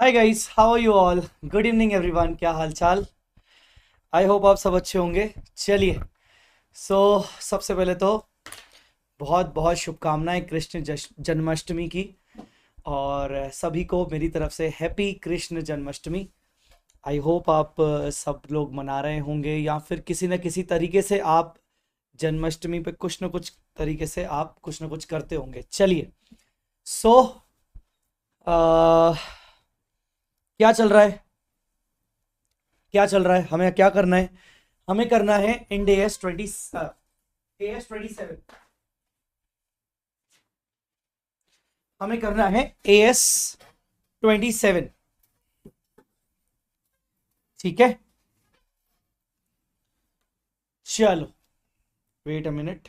Hi guys, how are you all? Good evening everyone, क्या हाल चाल? आई होप आप सब अच्छे होंगे। चलिए, सो सबसे पहले तो बहुत बहुत शुभकामनाएं कृष्ण जन्माष्टमी की। और सभी को मेरी तरफ से happy Krishna Janmashtami. I hope आप सब लोग मना रहे होंगे या फिर किसी न किसी तरीके से आप जन्माष्टमी पे कुछ न कुछ तरीके से आप कुछ न कुछ करते होंगे। चलिए, सो क्या चल रहा है? क्या चल रहा है? हमें क्या करना है? हमें करना है इंड AS27। हमें करना है AS27। ठीक है, चलो, वेट अ मिनट।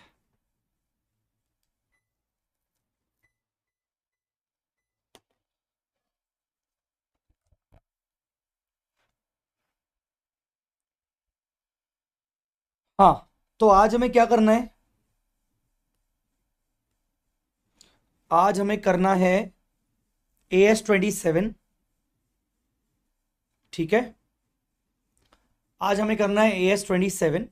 हाँ, तो आज हमें क्या करना है? आज हमें करना है AS27। ठीक है, आज हमें करना है AS27।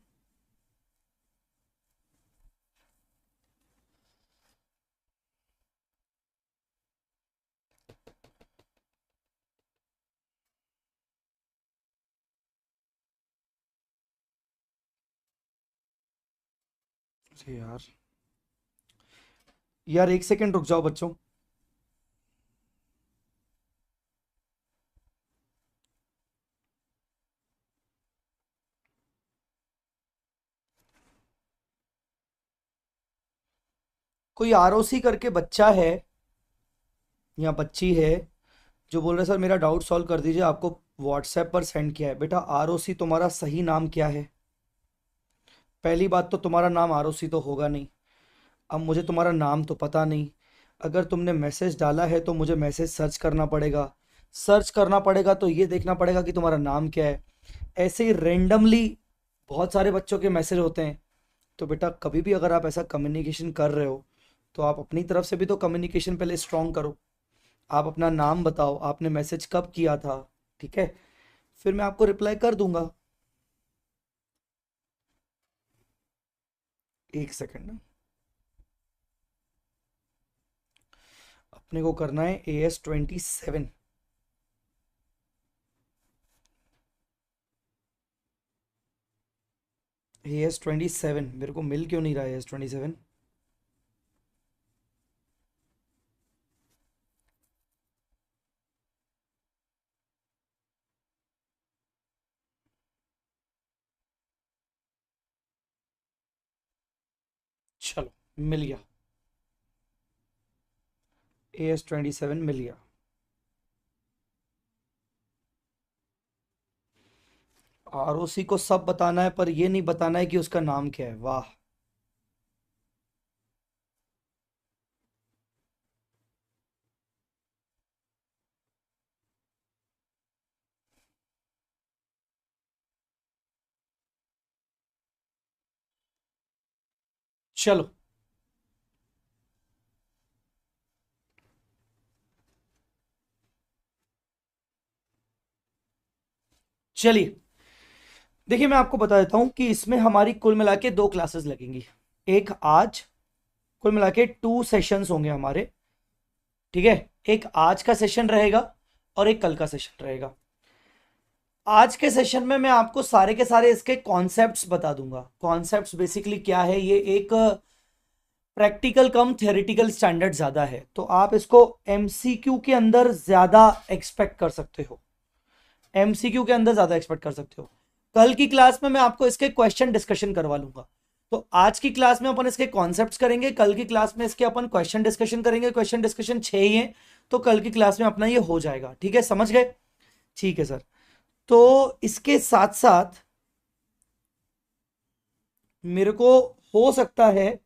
अरे यार, यार एक सेकंड रुक जाओ बच्चों। कोई ROC करके बच्चा है या बच्ची है जो बोल रहा है सर मेरा डाउट सॉल्व कर दीजिए, आपको व्हाट्सएप पर सेंड किया है। बेटा, ROC तुम्हारा सही नाम क्या है? पहली बात तो तुम्हारा नाम ROC तो होगा नहीं। अब मुझे तुम्हारा नाम तो पता नहीं। अगर तुमने मैसेज डाला है तो मुझे मैसेज सर्च करना पड़ेगा। सर्च करना पड़ेगा तो ये देखना पड़ेगा कि तुम्हारा नाम क्या है। ऐसे ही रेंडमली बहुत सारे बच्चों के मैसेज होते हैं। तो बेटा, कभी भी अगर आप ऐसा कम्युनिकेशन कर रहे हो तो आप अपनी तरफ से भी तो कम्युनिकेशन पहले स्ट्रॉन्ग करो। आप अपना नाम बताओ, आपने मैसेज कब किया था। ठीक है, फिर मैं आपको रिप्लाई कर दूंगा। एक सेकंड ना, अपने को करना है AS27। AS27 मेरे को मिल क्यों नहीं रहा है? AS27। चलो, मिल गया। AS27 मिल गया। ROC को सब बताना है पर ये नहीं बताना है कि उसका नाम क्या है। वाह! चलो, चलिए, देखिए मैं आपको बता देता हूं कि इसमें हमारी कुल मिला के 2 क्लासेस लगेंगी। एक आज, कुल मिला के 2 सेशंस होंगे हमारे। ठीक है, एक आज का सेशन रहेगा और एक कल का सेशन रहेगा। आज के सेशन में मैं आपको सारे के सारे इसके कॉन्सेप्ट्स बता दूंगा। कॉन्सेप्ट्स बेसिकली क्या है, ये एक प्रैक्टिकल कम थ्योरेटिकल स्टैंडर्ड ज्यादा है, तो आप इसको MCQ के अंदर ज्यादा एक्सपेक्ट कर सकते हो। MCQ के अंदर ज्यादा एक्सपेक्ट कर सकते हो। कल की क्लास में मैं आपको इसके क्वेश्चन डिस्कशन करवा लूंगा। तो आज की क्लास में अपन इसके कॉन्सेप्ट्स करेंगे, कल की क्लास में इसके अपन क्वेश्चन डिस्कशन करेंगे। क्वेश्चन डिस्कशन 6 ही है, तो कल की क्लास में अपना ये हो जाएगा। ठीक है, समझ गए? ठीक है सर। तो इसके साथ साथ मेरे को हो सकता है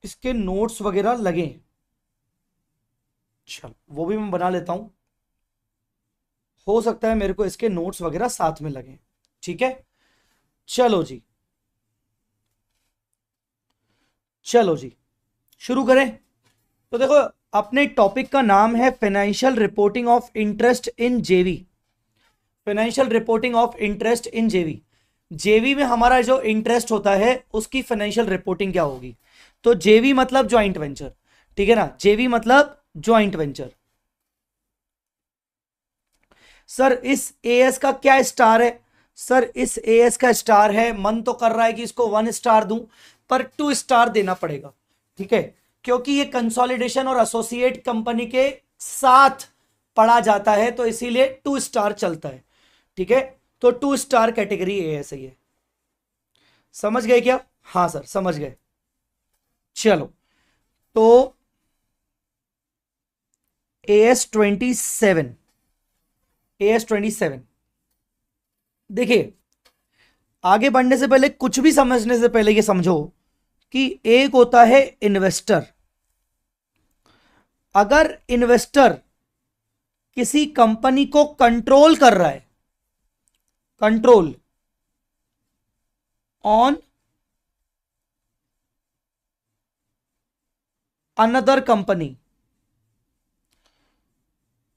इसके नोट्स वगैरह लगे। चल, वो भी मैं बना लेता हूं। हो सकता है मेरे को इसके नोट्स वगैरह साथ में लगे। ठीक है, चलो जी, चलो जी, शुरू करें। तो देखो, अपने टॉपिक का नाम है financial reporting of interest in JV. Financial reporting of interest in JV. JV में हमारा जो इंटरेस्ट होता है उसकी फाइनेंशियल रिपोर्टिंग क्या होगी। तो जेवी मतलब ज्वाइंट वेंचर, ठीक है ना, जेवी मतलब ज्वाइंट वेंचर। सर इस एएस का क्या स्टार है। सर इस एएस का स्टार है, मन तो कर रहा है कि इसको 1 स्टार दूं, पर 2 स्टार देना पड़ेगा, ठीक है, क्योंकि ये कंसोलिडेशन और एसोसिएट कंपनी के साथ पढ़ा जाता है, तो इसीलिए 2 स्टार चलता है, ठीक है। तो 2 स्टार कैटेगरी एएस है ये। समझ गए क्या। हाँ सर समझ गए। चलो तो AS27, AS27 देखिए, आगे बढ़ने से पहले, कुछ भी समझने से पहले ये समझो कि एक होता है इन्वेस्टर। अगर इन्वेस्टर किसी कंपनी को कंट्रोल कर रहा है, कंट्रोल ऑन अनदर कंपनी,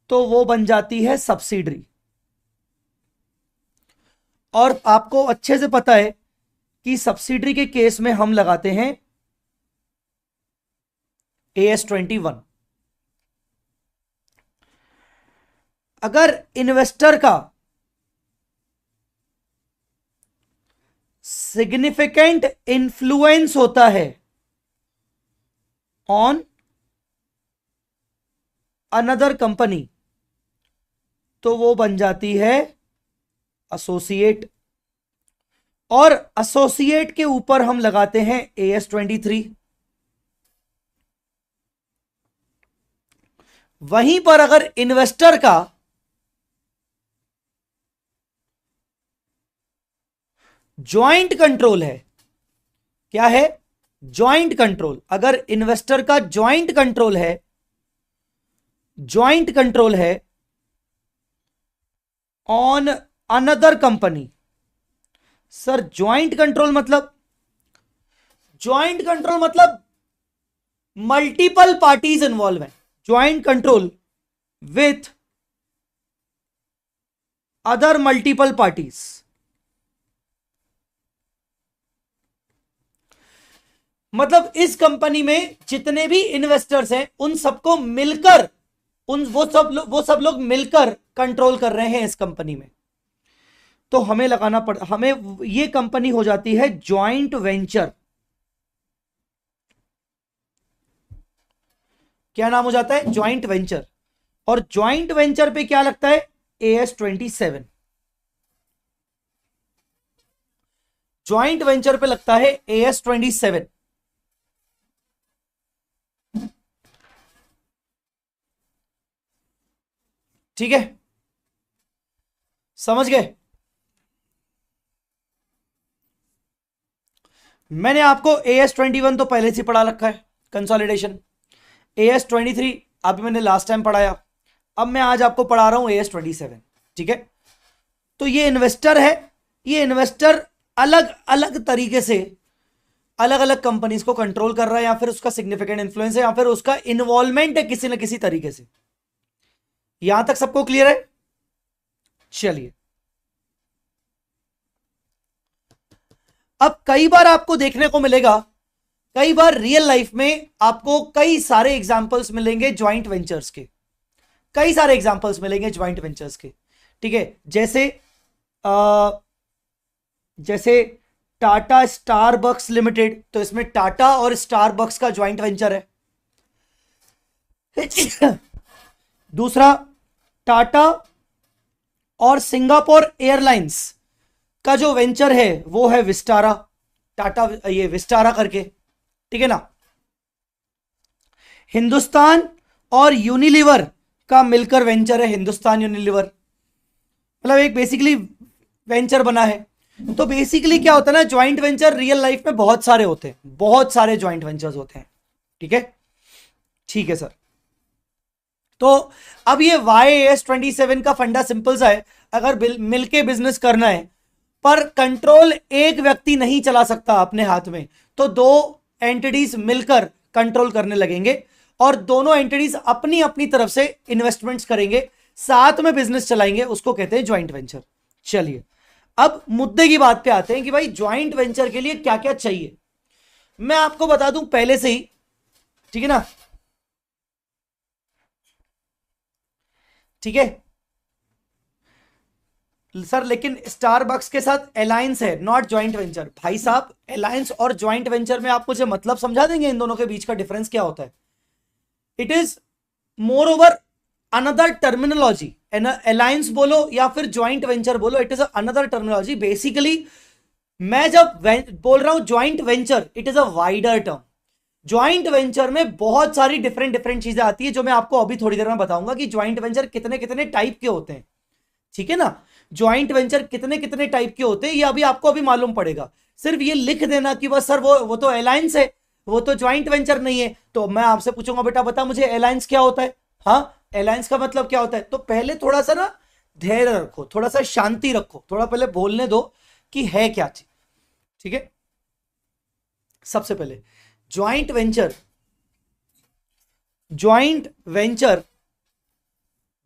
तो वो बन जाती है सब्सिडरी। और आपको अच्छे से पता है कि सब्सिडरी के केस में हम लगाते हैं AS21। अगर इन्वेस्टर का सिग्निफिकेंट इन्फ्लुएंस होता है ऑन अनदर कंपनी, तो वो बन जाती है एसोसिएट। और एसोसिएट के ऊपर हम लगाते हैं AS23। वहीं पर अगर इन्वेस्टर का ज्वाइंट कंट्रोल है, क्या है, ज्वाइंट कंट्रोल, अगर इन्वेस्टर का ज्वाइंट कंट्रोल है, ज्वाइंट कंट्रोल है on another company. Sir joint control मतलब, ज्वाइंट कंट्रोल मतलब मल्टीपल पार्टीज इन्वॉल्व है, joint control with other multiple parties. मतलब इस कंपनी में जितने भी इन्वेस्टर्स हैं उन सबको मिलकर, वो सब लोग मिलकर कंट्रोल कर रहे हैं इस कंपनी में, तो हमें लगाना पड़, हमें ये कंपनी हो जाती है ज्वाइंट वेंचर। क्या नाम हो जाता है, ज्वाइंट वेंचर। और ज्वाइंट वेंचर पे क्या लगता है, AS27। ज्वाइंट वेंचर पे लगता है AS27। ठीक है, समझ गए। मैंने आपको AS21 तो पहले से पढ़ा रखा है, कंसोलिडेशन। AS23 अभी मैंने लास्ट टाइम पढ़ाया, अब मैं आज आपको पढ़ा रहा हूं AS27, ठीक है। तो ये इन्वेस्टर है, ये इन्वेस्टर अलग अलग तरीके से अलग अलग कंपनीज को कंट्रोल कर रहा है, या फिर उसका सिग्निफिकेंट इन्फ्लुएंस है, या फिर उसका इन्वॉल्वमेंट है किसी ना किसी तरीके से। यहां तक सबको क्लियर है। चलिए, अब कई बार आपको देखने को मिलेगा, कई बार रियल लाइफ में आपको कई सारे एग्जांपल्स मिलेंगे ज्वाइंट वेंचर्स के, कई सारे एग्जांपल्स मिलेंगे ज्वाइंट वेंचर्स के, ठीक है। जैसे टाटा स्टारबक्स लिमिटेड, तो इसमें टाटा और स्टारबक्स का ज्वाइंट वेंचर है। दूसरा, टाटा और सिंगापुर एयरलाइंस का जो वेंचर है वो है विस्टारा, टाटा ये विस्टारा करके, ठीक है ना। हिंदुस्तान और यूनिलीवर का मिलकर वेंचर है हिंदुस्तान यूनिलीवर, मतलब एक बेसिकली वेंचर बना है। तो बेसिकली क्या होता है ना, ज्वाइंट वेंचर रियल लाइफ में बहुत सारे होते हैं, बहुत सारे ज्वाइंट वेंचर्स होते हैं, ठीक है। ठीक है सर, तो अब ये YAS27 का फंडा सिंपल सा है, अगर मिलके बिजनेस करना है, पर कंट्रोल एक व्यक्ति नहीं चला सकता अपने हाथ में, तो 2 एंटिटीज मिलकर कंट्रोल करने लगेंगे, और दोनों एंटिटीज अपनी अपनी तरफ से इन्वेस्टमेंट्स करेंगे, साथ में बिजनेस चलाएंगे, उसको कहते हैं ज्वाइंट वेंचर। चलिए अब मुद्दे की बात पे आते हैं कि भाई ज्वाइंट वेंचर के लिए क्या क्या चाहिए। मैं आपको बता दूं पहले से ही, ठीक है ना, ठीक है सर, लेकिन स्टारबक्स के साथ अलायंस है, नॉट ज्वाइंट वेंचर। भाई साहब अलायंस और ज्वाइंट वेंचर में आप मुझे मतलब समझा देंगे इन दोनों के बीच का डिफरेंस क्या होता है? It is more over another terminology. Alliance बोलो या फिर ज्वाइंट वेंचर बोलो, it is another terminology. Basically मैं जब बोल रहा हूं joint venture, it is a wider term. Joint venture में बहुत सारी डिफरेंट डिफरेंट चीजें आती है, जो मैं आपको अभी थोड़ी देर में बताऊंगा कि ज्वाइंट वेंचर कितने कितने टाइप के होते हैं, ठीक है ना। ज्वाइंट वेंचर कितने कितने टाइप के होते हैं ये अभी आपको अभी मालूम पड़ेगा। सिर्फ ये लिख देना कि बस सर वो तो अलायंस है, वो तो ज्वाइंट वेंचर नहीं है, तो मैं आपसे पूछूंगा बेटा बता मुझे अलायंस क्या होता है। हाँ, अलायंस का मतलब क्या होता है? तो पहले थोड़ा सा ना धैर्य रखो, थोड़ा सा शांति रखो, थोड़ा पहले बोलने दो कि है क्या चीज, ठीक है। सबसे पहले joint venture, joint venture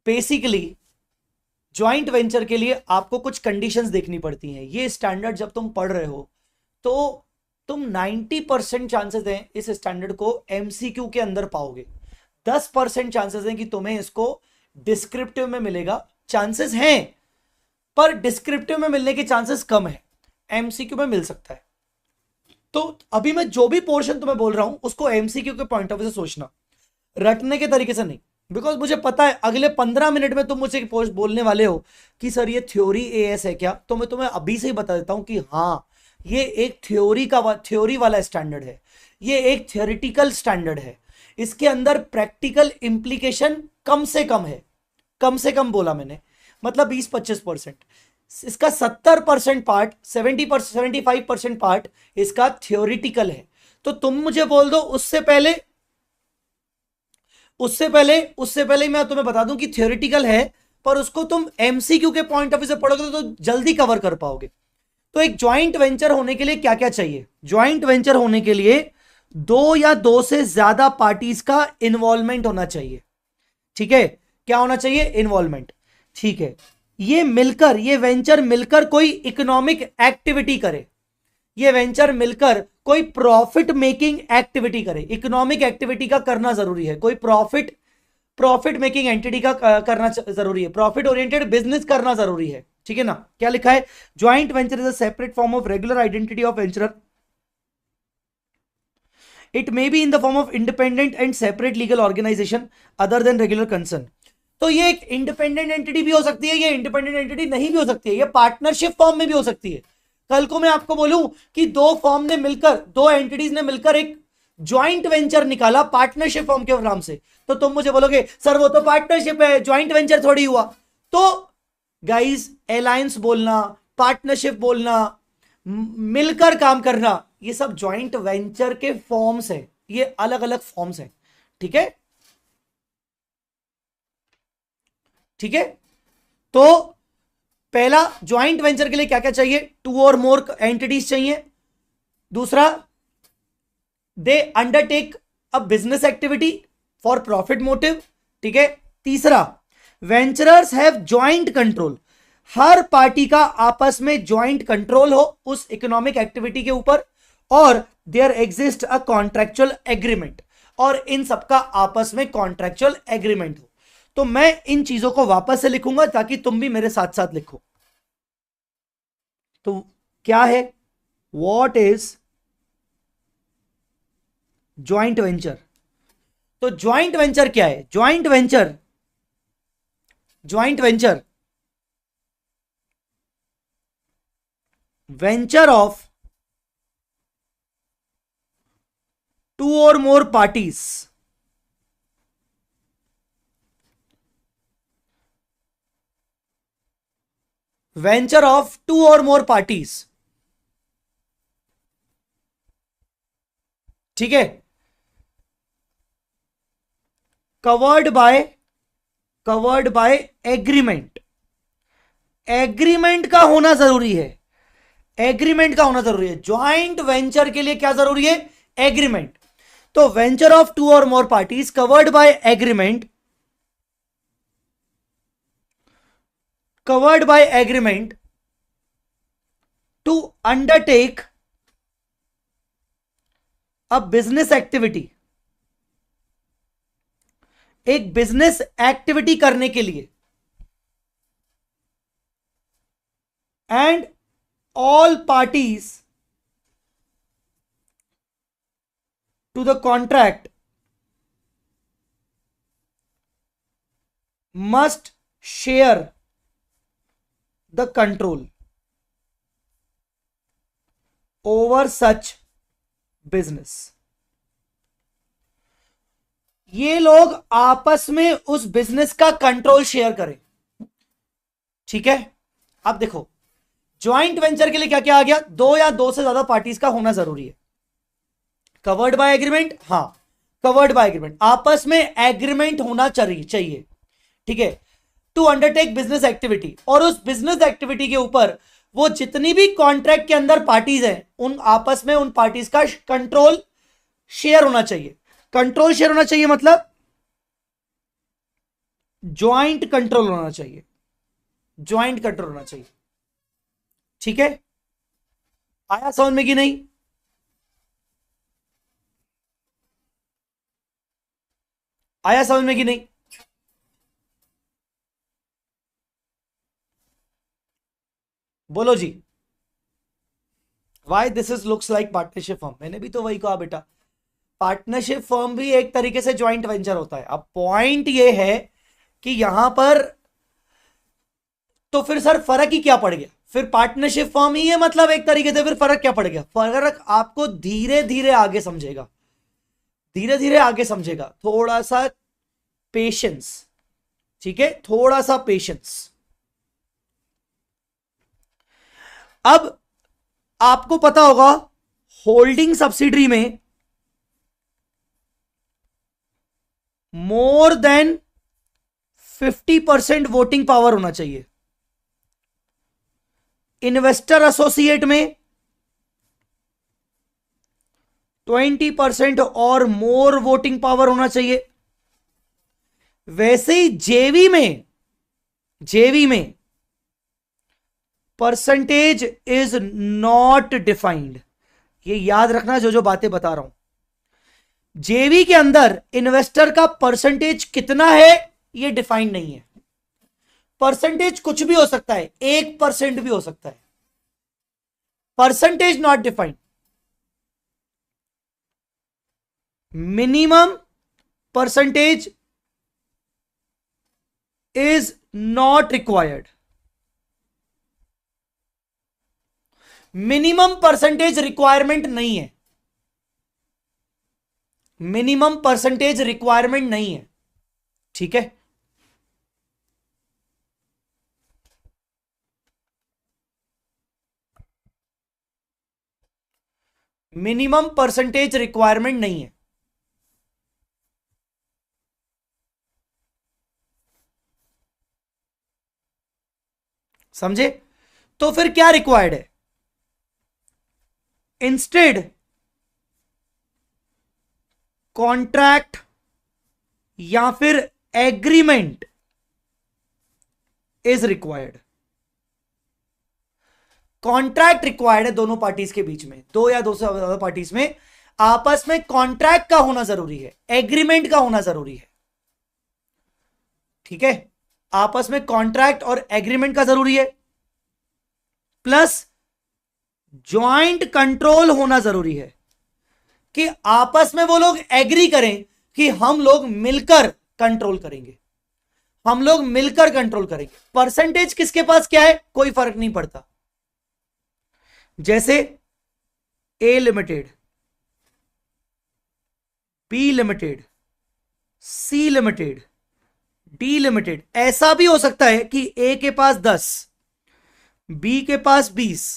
basically, joint venture के लिए आपको कुछ कंडीशंस देखनी पड़ती हैं। ये स्टैंडर्ड जब तुम पढ़ रहे हो तो तुम 90% चांसेस हैं इस स्टैंडर्ड को एमसीक्यू के अंदर पाओगे, 10% चांसेस हैं कि तुम्हें इसको डिस्क्रिप्टिव में मिलेगा। चांसेस हैं पर डिस्क्रिप्टिव में मिलने के चांसेस कम है, एमसीक्यू में मिल सकता है। तो अभी मैं जो भी पोर्शन तुम्हें बोल रहा हूं उसको एमसीक्यू के पॉइंट ऑफ व्यू से सोचना, रटने के तरीके से नहीं। बिकॉज मुझे पता है अगले 15 मिनट में तुम मुझे बोलने वाले हो कि सर ये थ्योरी एएस है क्या, तो मैं तुम्हें अभी से ही बता देता हूं कि हाँ ये एक थ्योरी वाला स्टैंडर्ड है, ये एक थ्योरेटिकल स्टैंडर्ड है। इसके अंदर प्रैक्टिकल इंप्लीकेशन कम से कम है, कम से कम बोला मैंने, मतलब 20-25%। इसका 70% पार्ट, 75% पार्ट इसका थ्योरिटिकल है। तो तुम मुझे बोल दो उससे पहले मैं तुम्हें बता दूं कि थ्योरेटिकल है, पर उसको तुम एमसीक्यू के पॉइंट ऑफ व्यू से पढ़ोगे तो जल्दी कवर कर पाओगे। तो एक ज्वाइंट वेंचर होने के लिए क्या क्या चाहिए? ज्वाइंट वेंचर होने के लिए 2 या 2 से ज्यादा पार्टीज का इन्वॉल्वमेंट होना चाहिए, ठीक है। क्या होना चाहिए? इन्वॉल्वमेंट, ठीक है। ये वेंचर मिलकर कोई इकोनॉमिक एक्टिविटी करे, ये वेंचर मिलकर कोई प्रॉफिट मेकिंग एक्टिविटी करे। इकोनॉमिक एक्टिविटी का करना जरूरी है, कोई प्रॉफिट मेकिंग एंटिटी का करना जरूरी है, प्रॉफिट ओरिएंटेड बिजनेस करना जरूरी है, ठीक है ना। क्या लिखा है? Joint venture is a separate form of regular identity of venturer, it may be in the form of independent and separate legal organisation other than regular concern. तो ये एक इंडिपेंडेंट एंटिटी भी हो सकती है, ये इंडिपेंडेंट एंटिटी नहीं भी हो सकती है, ये पार्टनरशिप फॉर्म में भी हो सकती है। कल को मैं आपको बोलूं कि दो एंटिटीज ने मिलकर एक ज्वाइंट वेंचर निकाला पार्टनरशिप फॉर्म के नाम से, तो तुम मुझे बोलोगे सर वो तो पार्टनरशिप है, ज्वाइंट वेंचर थोड़ी हुआ। तो गाइस अलायंस बोलना, पार्टनरशिप बोलना, मिलकर काम करना, ये सब ज्वाइंट वेंचर के फॉर्म्स है, ये अलग अलग फॉर्म्स है, ठीक है, ठीक है। तो पहला ज्वाइंट वेंचर के लिए क्या क्या चाहिए? 2 और मोर एंटिटीज चाहिए। दूसरा, they undertake a business activity for profit motive, ठीक है। तीसरा, वेंचरर्स हैव ज्वाइंट कंट्रोल, हर पार्टी का आपस में ज्वाइंट कंट्रोल हो उस इकोनॉमिक एक्टिविटी के ऊपर, और there exist a contractual agreement, और इन सबका आपस में कॉन्ट्रैक्चुअल एग्रीमेंट हो। तो मैं इन चीजों को वापस से लिखूंगा ताकि तुम भी मेरे साथ साथ लिखो। तो क्या है? What is joint venture? तो ज्वाइंट वेंचर क्या है? Joint venture venture of 2 or more parties, venture of 2 or more parties, ठीक है, कवर्ड बाय एग्रीमेंट। एग्रीमेंट का होना जरूरी है, एग्रीमेंट का होना जरूरी है। ज्वाइंट वेंचर के लिए क्या जरूरी है? एग्रीमेंट। तो वेंचर ऑफ टू और more parties covered by agreement to undertake a business activity, एक बिजनेस एक्टिविटी करने के लिए, and all parties to the contract must share the control over such business. ये लोग आपस में उस बिजनेस का कंट्रोल शेयर करें। ठीक है, अब देखो ज्वाइंट वेंचर के लिए क्या क्या आ गया, दो या दो से ज्यादा पार्टीज का होना जरूरी है। कवर्ड बाय एग्रीमेंट, हां कवर्ड बाय एग्रीमेंट, आपस में एग्रीमेंट होना चाहिए। ठीक है, टू अंडरटेक बिजनेस एक्टिविटी, और उस बिजनेस एक्टिविटी के ऊपर वो जितनी भी कॉन्ट्रैक्ट के अंदर पार्टीज हैं उन आपस में उन पार्टीज का कंट्रोल शेयर होना चाहिए। कंट्रोल शेयर होना चाहिए मतलब ज्वाइंट कंट्रोल होना चाहिए, ज्वाइंट कंट्रोल होना चाहिए। ठीक है, आया समझ में कि नहीं? आया समझ में कि नहीं? बोलो जी। Why this is looks like partnership firm, मैंने भी तो वही कहा बेटा, पार्टनरशिप फर्म भी एक तरीके से ज्वाइंट वेंचर होता है। अब पॉइंट ये है कि यहां पर तो फिर सर फर्क ही क्या पड़ गया, फिर पार्टनरशिप फर्म ही है मतलब एक तरीके से, फिर फर्क क्या पड़ गया? फर्क आपको धीरे धीरे आगे समझेगा, धीरे धीरे आगे समझेगा, थोड़ा सा पेशेंस। ठीक है, थोड़ा सा पेशेंस। अब आपको पता होगा होल्डिंग सब्सिडरी में मोर देन 50% वोटिंग पावर होना चाहिए। इन्वेस्टर एसोसिएट में 20% और मोर वोटिंग पावर होना चाहिए। वैसे ही जेवी में परसेंटेज इज नॉट डिफाइंड। ये याद रखना जो जो बातें बता रहा हूं, जेवी के अंदर इन्वेस्टर का परसेंटेज कितना है ये डिफाइंड नहीं है। परसेंटेज कुछ भी हो सकता है, 1% भी हो सकता है, percentage not defined. Minimum percentage is not required. Minimum percentage requirement नहीं है, मिनिमम परसेंटेज रिक्वायरमेंट नहीं है। ठीक है, मिनिमम परसेंटेज रिक्वायरमेंट नहीं है। समझे? तो फिर क्या रिक्वायर्ड है? इंस्टेड कॉन्ट्रैक्ट या फिर agreement is required. Contract required है दोनों पार्टीज के बीच में, दो या दो से ज्यादा पार्टीज में आपस में कॉन्ट्रैक्ट का होना जरूरी है, एग्रीमेंट का होना जरूरी है। ठीक है, आपस में कॉन्ट्रैक्ट और एग्रीमेंट का जरूरी है, प्लस ज्वाइंट कंट्रोल होना जरूरी है कि आपस में वो लोग एग्री करें कि हम लोग मिलकर कंट्रोल करेंगे, हम लोग मिलकर कंट्रोल करेंगे। परसेंटेज किसके पास क्या है कोई फर्क नहीं पड़ता। जैसे A limited, B limited, C limited, D limited, ऐसा भी हो सकता है कि ए के पास 10, बी के पास 20,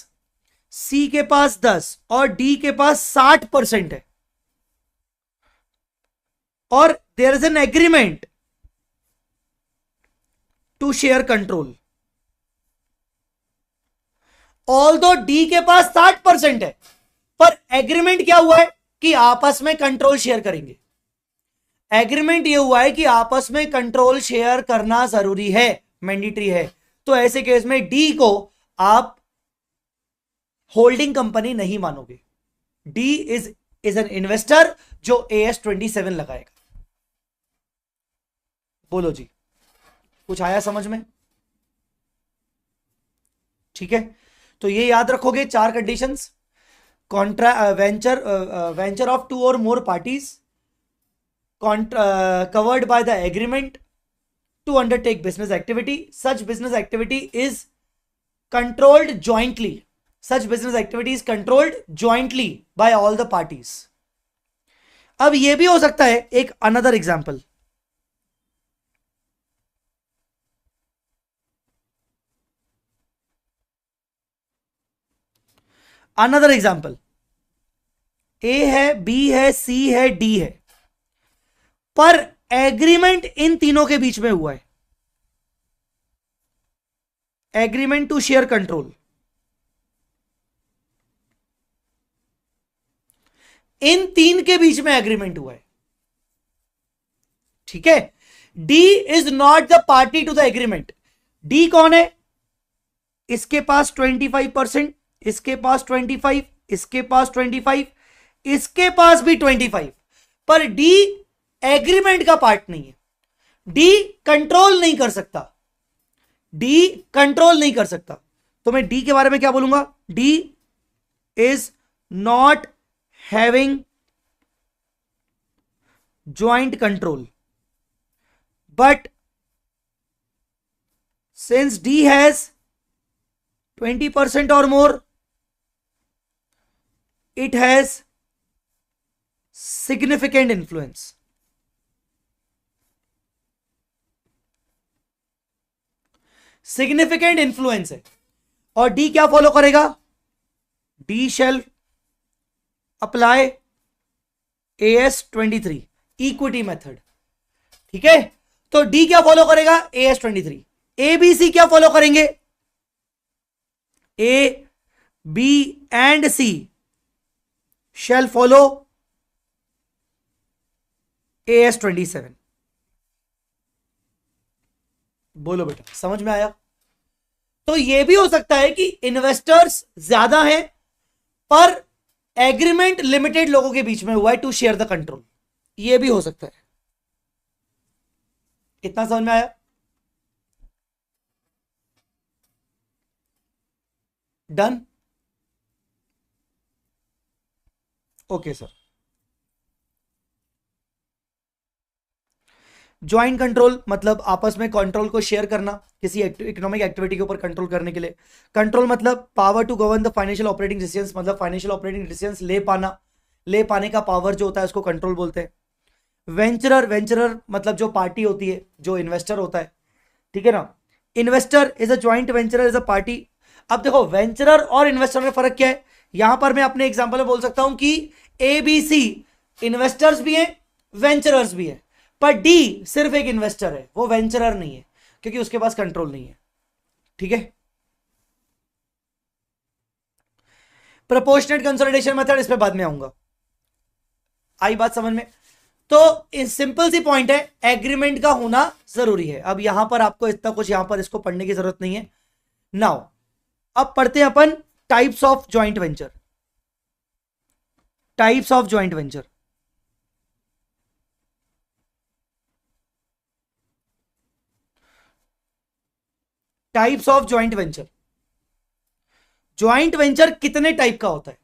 सी के पास 10 और डी के पास 60% है, और there is an agreement to share control. Although D के पास 60% है, पर एग्रीमेंट क्या हुआ है कि आपस में कंट्रोल शेयर करेंगे। एग्रीमेंट ये हुआ है कि आपस में कंट्रोल शेयर करना जरूरी है, मैंडेटरी है। तो ऐसे केस में डी को आप होल्डिंग कंपनी नहीं मानोगे। डी इज एन इन्वेस्टर जो AS27 लगाएगा। बोलो जी, कुछ आया समझ में? ठीक है, तो ये याद रखोगे 4 conditions. Venture of 2 or more parties covered by the agreement to undertake business activity. Such business activity is controlled jointly. Such business activity is controlled jointly by all the parties. अब ये भी हो सकता है एक अनदर एग्जाम्पल। अनदर एग्जाम्पल, ए है, B है, सी है, डी है, पर एग्रीमेंट इन तीनों के बीच में हुआ है। एग्रीमेंट टू शेयर कंट्रोल, इन 3 के बीच में एग्रीमेंट हुआ है। ठीक है, D is not the party to the agreement. D कौन है? इसके पास 25%, इसके पास 25, इसके पास 25, इसके पास भी 25, पर डी एग्रीमेंट का पार्ट नहीं है। डी कंट्रोल नहीं कर सकता, डी कंट्रोल नहीं कर सकता। तो मैं डी के बारे में क्या बोलूंगा? D is not having joint control, but since D has 20% or more, it has significant influence. Significant influence है। और डी क्या फॉलो करेगा? D shall apply AS23 equity method. ठीक है, तो डी क्या फॉलो करेगा? AS23। ए बी सी क्या फॉलो करेंगे? A, B and C shall follow AS27। बोलो बेटा, समझ में आया? तो यह भी हो सकता है कि इन्वेस्टर्स ज्यादा हैं पर एग्रीमेंट लिमिटेड लोगों के बीच में हुआ है टू शेयर द कंट्रोल। यह भी हो सकता है। इतना समझ में आया? Done? Okay sir. Joint control मतलब आपस में कंट्रोल को शेयर करना किसी इकोनॉमिक एक्टिविटी के ऊपर कंट्रोल करने के लिए। कंट्रोल मतलब power to govern the financial operating decisions, मतलब फाइनेंशियल ऑपरेटिंग डिसीजंस ले पाने का पावर जो होता है उसको कंट्रोल बोलते हैं। वेंचरर मतलब जो पार्टी होती है, जो इन्वेस्टर होता है। ठीक है ना? Investor is a joint वेंचरर is a party. अब देखो, वेंचरर और इन्वेस्टर में फर्क क्या है? यहां पर मैं अपने एग्जांपल में बोल सकता हूं कि ABC इन्वेस्टर्स भी हैं, वेंचरर्स भी हैं, पर डी सिर्फ एक इन्वेस्टर है, वो वेंचरर नहीं है क्योंकि उसके पास कंट्रोल नहीं है। ठीक है? प्रोपोर्शनेट कंसोलिडेशन मेथड, इस पे बाद में आऊंगा। आई बात समझ में? तो सिंपल सी पॉइंट है, एग्रीमेंट का होना जरूरी है। अब यहां पर आपको इतना कुछ यहां पर इसको पढ़ने की जरूरत नहीं है। नाउ अब पढ़ते हैं अपन types of joint venture. Types of joint venture. Types of joint venture. Joint venture कितने टाइप का होता है?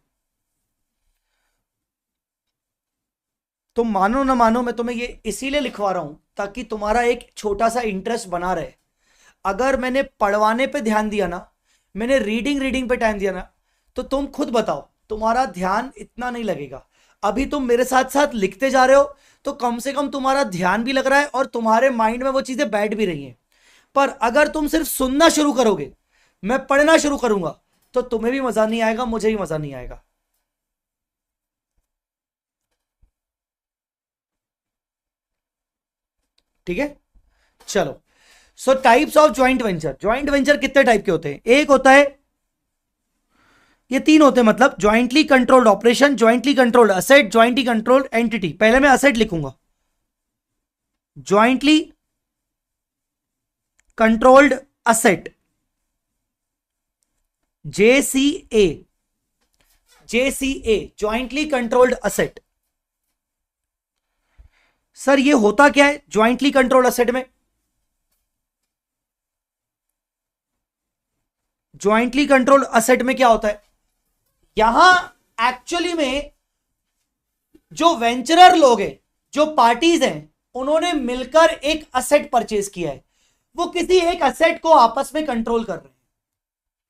तुम मानो ना मानो, मैं तुम्हें ये इसीलिए लिखवा रहा हूं ताकि तुम्हारा एक छोटा सा इंटरेस्ट बना रहे। अगर मैंने पढ़वाने पे ध्यान दिया ना, मैंने रीडिंग पे टाइम दिया ना, तो तुम खुद बताओ, तुम्हारा ध्यान इतना नहीं लगेगा। अभी तुम मेरे साथ साथ लिखते जा रहे हो तो कम से कम तुम्हारा ध्यान भी लग रहा है और तुम्हारे माइंड में वो चीजें बैठ भी रही हैं। पर अगर तुम सिर्फ सुनना शुरू करोगे, मैं पढ़ना शुरू करूंगा, तो तुम्हें भी मजा नहीं आएगा, मुझे भी मजा नहीं आएगा। ठीक है? चलो, सो types of joint venture. Joint venture कितने टाइप के होते हैं? एक होता है ये तीन होते हैं, मतलब jointly controlled operation, jointly controlled asset, jointly controlled entity. पहले मैं असेट लिखूंगा, jointly controlled asset, JCA, JCA jointly controlled asset. Sir ये होता क्या है ज्वाइंटली कंट्रोल्ड असेट में? ज्वाइंटली कंट्रोल्ड असेट में क्या होता है, यहां एक्चुअली में जो वेंचरर लोग हैं, जो पार्टीज हैं, उन्होंने मिलकर एक असेट परचेज किया है, वो किसी एक असेट को आपस में कंट्रोल कर रहे हैं।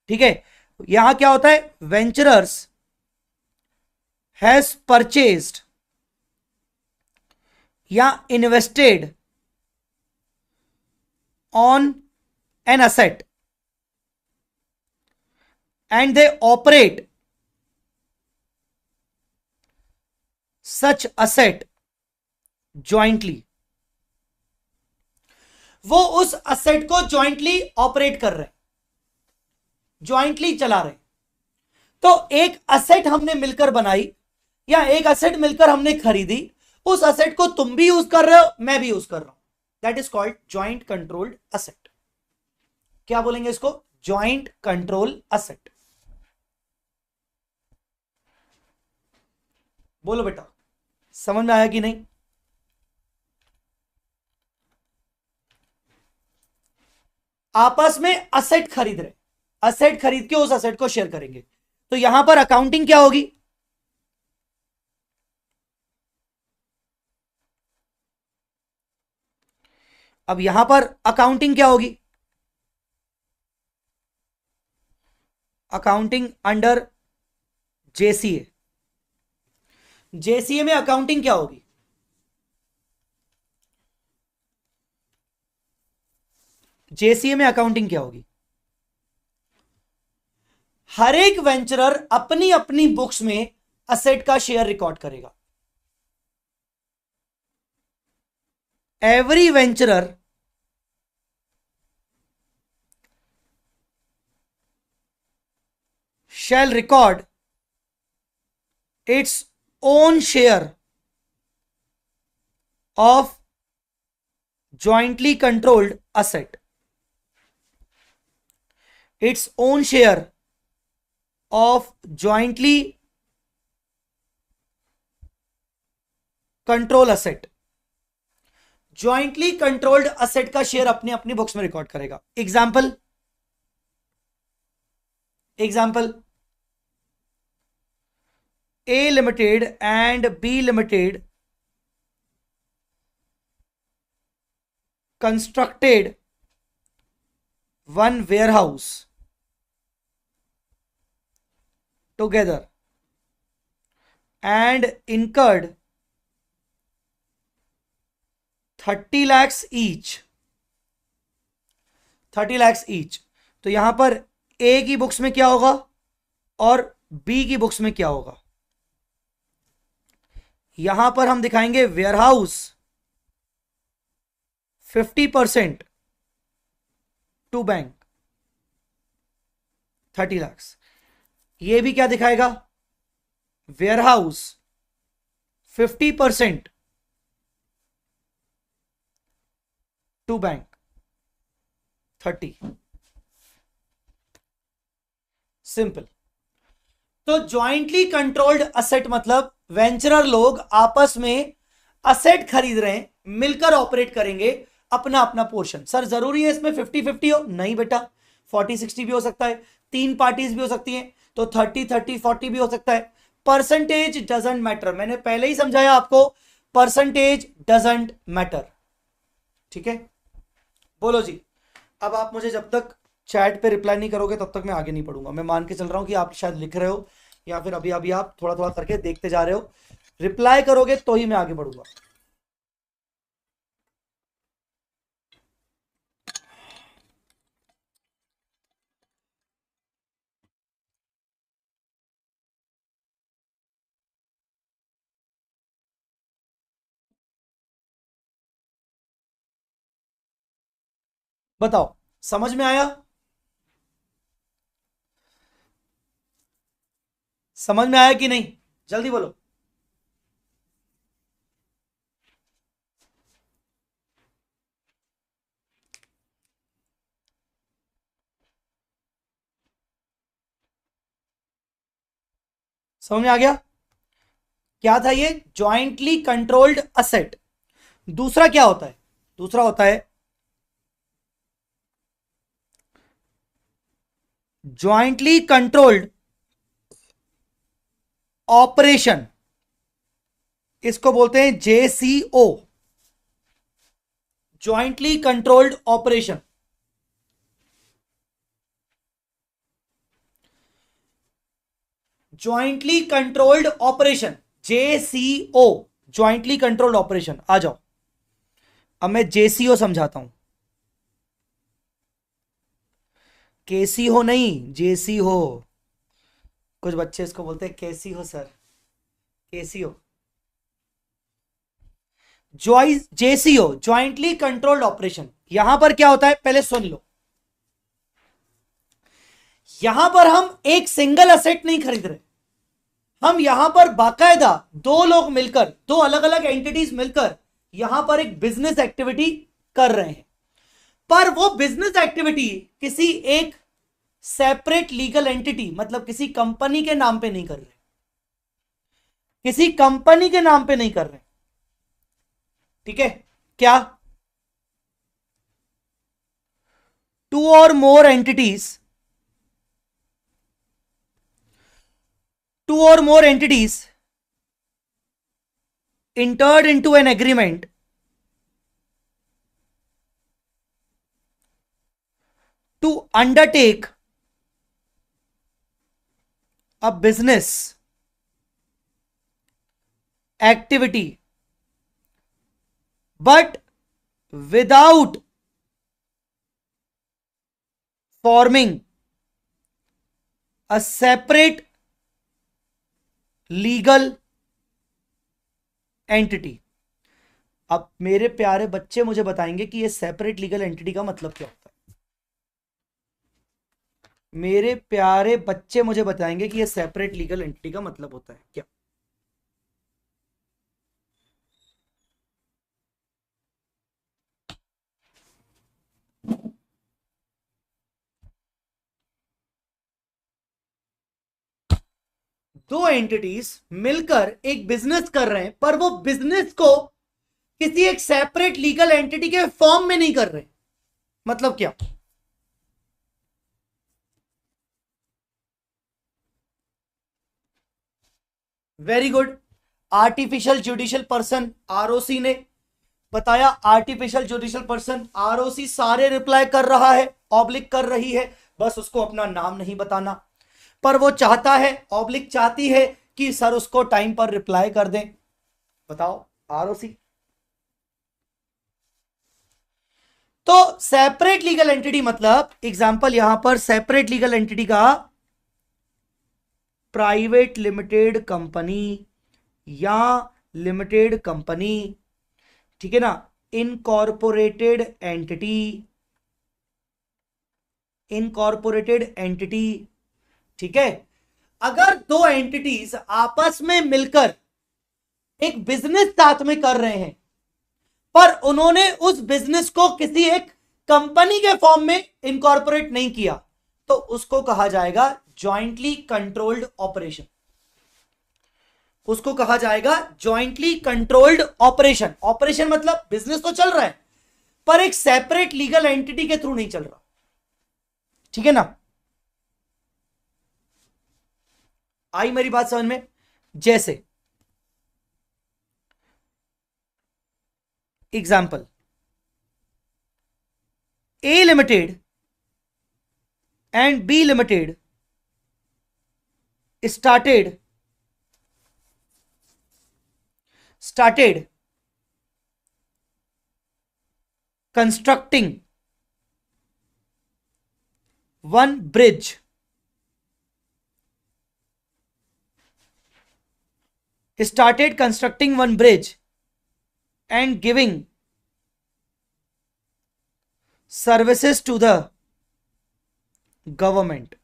ठीक है, यहां क्या होता है, वेंचरर्स हैज परचेज्ड या invested on an asset and they operate such asset jointly। वो उस असेट को ज्वाइंटली ऑपरेट कर रहे हैं, ज्वाइंटली चला रहे हैं। तो एक असेट हमने मिलकर बनाई या एक असेट मिलकर हमने खरीदी, उस असेट को तुम भी यूज कर रहे हो, मैं भी यूज कर रहा हूं, that is called joint controlled asset. क्या बोलेंगे इसको, ज्वाइंट कंट्रोल असेट। बोलो बेटा, समझ में आया कि नहीं? आपस में असेट खरीद रहे, असेट खरीद के उस असेट को शेयर करेंगे, तो यहां पर अकाउंटिंग क्या होगी, अब यहां पर अकाउंटिंग क्या होगी, अकाउंटिंग अंडर जेसीए, जेसीए में अकाउंटिंग क्या होगी, जेसीए में अकाउंटिंग क्या होगी, हर एक वेंचरर अपनी अपनी बुक्स में असेट का शेयर रिकॉर्ड करेगा। Every वेंचरर shall record its own share of jointly controlled asset, its own share of jointly control asset, jointly controlled asset का शेयर अपने अपनी बुक्स में रिकॉर्ड करेगा। Example, example, A Limited and B Limited constructed one warehouse together and incurred 30 lakhs each, 30 lakhs each। तो यहां पर A की books में क्या होगा और B की बुक्स में क्या होगा, यहां पर हम दिखाएंगे वेयरहाउस 50% टू बैंक 30 lakhs, ये भी क्या दिखाएगा, वेयरहाउस 50% टू बैंक 30। सिंपल। तो ज्वाइंटली कंट्रोल्ड असेट मतलब वेंचरर लोग आपस में असेट खरीद रहे हैं, मिलकर ऑपरेट करेंगे अपना अपना पोर्शन। सर जरूरी है इसमें 50-50 हो? नहीं बेटा, 40-60 भी हो सकता है, तीन पार्टीज भी हो सकती हैं, तो 30-30-40 भी हो सकता है। परसेंटेज डजंट मैटर, मैंने पहले ही समझाया आपको, परसेंटेज डजंट मैटर। ठीक है, बोलो जी। अब आप मुझे जब तक चैट पे रिप्लाई नहीं करोगे तब तक मैं आगे नहीं पढ़ूंगा। मैं मान के चल रहा हूं कि आप शायद लिख रहे हो या फिर अभी अभी आप थोड़ा थोड़ा करके देखते जा रहे हो, रिप्लाई करोगे तो ही मैं आगे बढ़ूंगा। बताओ, समझ में आया? समझ में आया कि नहीं? जल्दी बोलो। समझ में आ गया? क्या था ये? Jointly controlled asset. दूसरा क्या होता है? दूसरा होता है जॉइंटली कंट्रोल्ड ऑपरेशन। इसको बोलते हैं JCO, jointly controlled operation. Jointly controlled operation, JCO, jointly controlled operation. आ जाओ, अब मैं जेसीओ समझाता हूं। केसी हो नहीं, जेसी हो। कुछ बच्चे इसको बोलते हैं कैसी हो सर, केसी हो। JCO, jointly controlled operation. यहां पर क्या होता है पहले सुन लो। यहां पर हम एक सिंगल असेट नहीं खरीद रहे, हम यहां पर बाकायदा दो लोग मिलकर, दो अलग अलग एंटिटीज मिलकर यहां पर एक बिजनेस एक्टिविटी कर रहे हैं। पर वो बिजनेस एक्टिविटी किसी एक सेपरेट लीगल एंटिटी, मतलब किसी कंपनी के नाम पे नहीं कर रहे, किसी कंपनी के नाम पे नहीं कर रहे। ठीक है? क्या टू और more entities, two or more entities entered into an agreement to undertake a business activity but without forming a separate legal entity। अब मेरे प्यारे बच्चे मुझे बताएंगे कि ये सेपरेट लीगल एंटिटी का मतलब क्या होता है। मेरे प्यारे बच्चे मुझे बताएंगे कि ये सेपरेट लीगल एंटिटी का मतलब होता है क्या। दो एंटिटीज मिलकर एक बिजनेस कर रहे हैं, पर वो बिजनेस को किसी एक सेपरेट लीगल एंटिटी के फॉर्म में नहीं कर रहे। मतलब क्या? Very good. Artificial judicial person, ROC ने बताया। आर्टिफिशियल जुडिशियल पर्सन, आरओसी सारे रिप्लाई कर रहा है, ऑब्लिक कर रही है, बस उसको अपना नाम नहीं बताना। पर वो चाहता है, ऑब्लिक चाहती है कि सर उसको टाइम पर रिप्लाई कर दें। बताओ आरओसी। तो सेपरेट लीगल एंटिटी मतलब, एग्जांपल यहां पर सेपरेट लीगल एंटिटी का प्राइवेट लिमिटेड कंपनी या लिमिटेड कंपनी, ठीक है ना, इनकॉर्पोरेटेड एंटिटी, इनकॉर्पोरेटेड एंटिटी। ठीक है? अगर दो एंटिटीज आपस में मिलकर एक बिजनेस साथ में कर रहे हैं, पर उन्होंने उस बिजनेस को किसी एक कंपनी के फॉर्म में इनकॉर्पोरेट नहीं किया, तो उसको कहा जाएगा जॉइंटली कंट्रोल्ड ऑपरेशन। उसको कहा जाएगा जॉइंटली कंट्रोल्ड ऑपरेशन। ऑपरेशन मतलब बिजनेस तो चल रहा है, पर एक सेपरेट लीगल एंटिटी के थ्रू नहीं चल रहा। ठीक है ना? आई मेरी बात समझ में? जैसे example, A limited and B limited started constructing one bridge, started constructing one bridge and giving services to the government.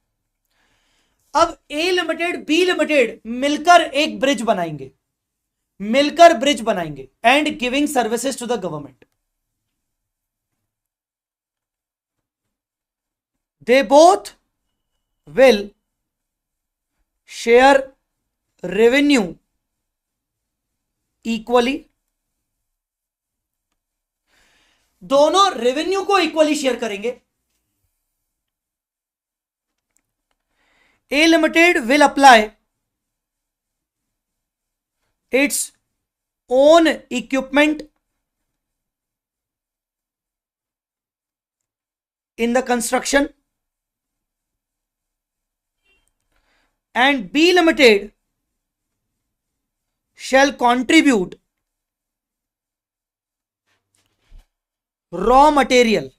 अब ए लिमिटेड बी लिमिटेड मिलकर एक ब्रिज बनाएंगे, मिलकर ब्रिज बनाएंगे and giving services to the government. They both will share revenue equally, दोनों revenue को equally share करेंगे। A limited will apply its own equipment in the construction and B Limited shall contribute raw material.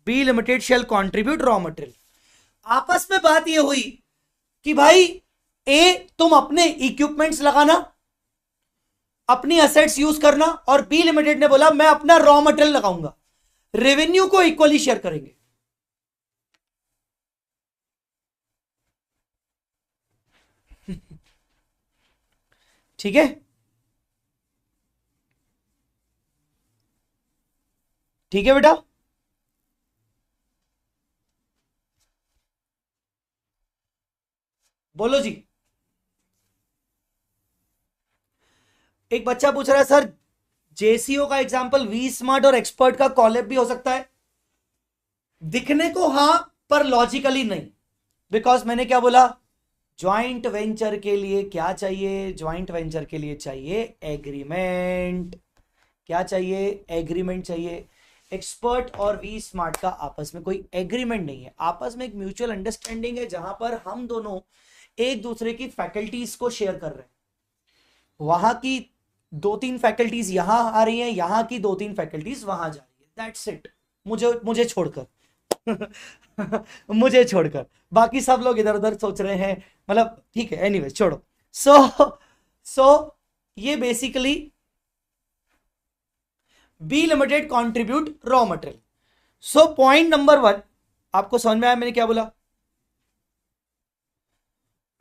B Limited shall contribute raw material. आपस में बात ये हुई कि भाई ए तुम अपने इक्विपमेंट्स लगाना, अपनी असेट्स यूज करना, और बी लिमिटेड ने बोला मैं अपना रॉ मटेरियल लगाऊंगा, रेवेन्यू को इक्वली शेयर करेंगे। ठीक है, ठीक है बेटा। बोलो जी। एक बच्चा पूछ रहा है सर जेसीओ का एग्जांपल वी स्मार्ट और एक्सपर्ट का कॉलेब भी हो सकता है? दिखने को हाँ, पर लॉजिकली नहीं। बिकॉज मैंने क्या बोला, ज्वाइंट वेंचर के लिए क्या चाहिए? ज्वाइंट वेंचर के लिए चाहिए एग्रीमेंट। क्या चाहिए? एग्रीमेंट चाहिए। एक्सपर्ट और वी स्मार्ट का आपस में कोई एग्रीमेंट नहीं है, आपस में एक म्यूचुअल अंडरस्टैंडिंग है जहां पर हम दोनों एक दूसरे की फैकल्टीज को शेयर कर रहे हैं। वहां की 2-3 फैकल्टीज यहां आ रही हैं, यहां की 2-3 फैकल्टीज वहां जा रही है, दैट्स इट। मुझे छोड़कर मुझे छोड़कर बाकी सब लोग इधर उधर सोच रहे हैं, मतलब ठीक है, एनीवेज छोड़ो। सो ये basically B limited contribute raw material. So point number 1 आपको समझ में आया मैंने क्या बोला?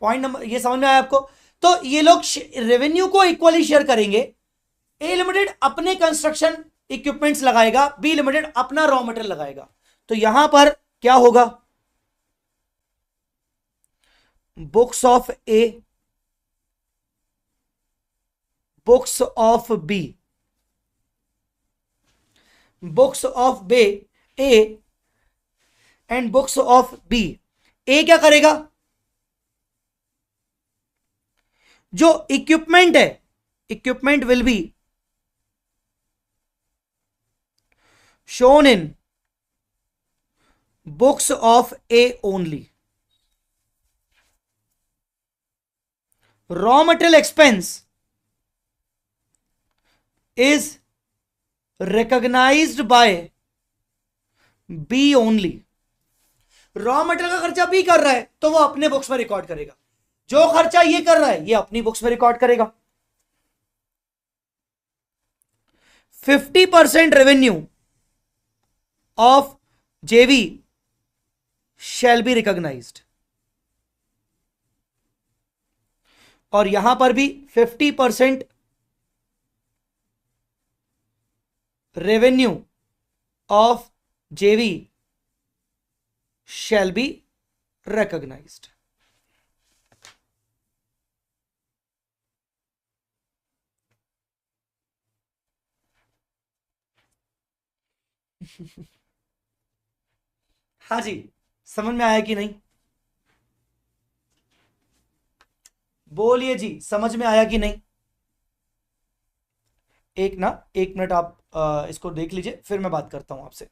पॉइंट नंबर ये समझ में आया आपको? तो ये लोग रेवेन्यू को इक्वली शेयर करेंगे। ए लिमिटेड अपने कंस्ट्रक्शन इक्विपमेंट्स लगाएगा, बी लिमिटेड अपना रॉ मटेरियल लगाएगा। तो यहां पर क्या होगा? Books of A, books of B, books of B A and books of B. A क्या करेगा? जो इक्विपमेंट है, equipment will be shown in books of A only. Raw material expense is recognized by B only. Raw material का खर्चा B कर रहा है तो वो अपने बुक्स में रिकॉर्ड करेगा, जो खर्चा ये कर रहा है ये अपनी बुक्स में रिकॉर्ड करेगा। 50% revenue of JV shall be recognized, और यहां पर भी 50% revenue of JV shall be recognized। हाँ जी, समझ में आया कि नहीं? बोलिए जी, समझ में आया कि नहीं? एक मिनट आप इसको देख लीजिए, फिर मैं बात करता हूं आपसे।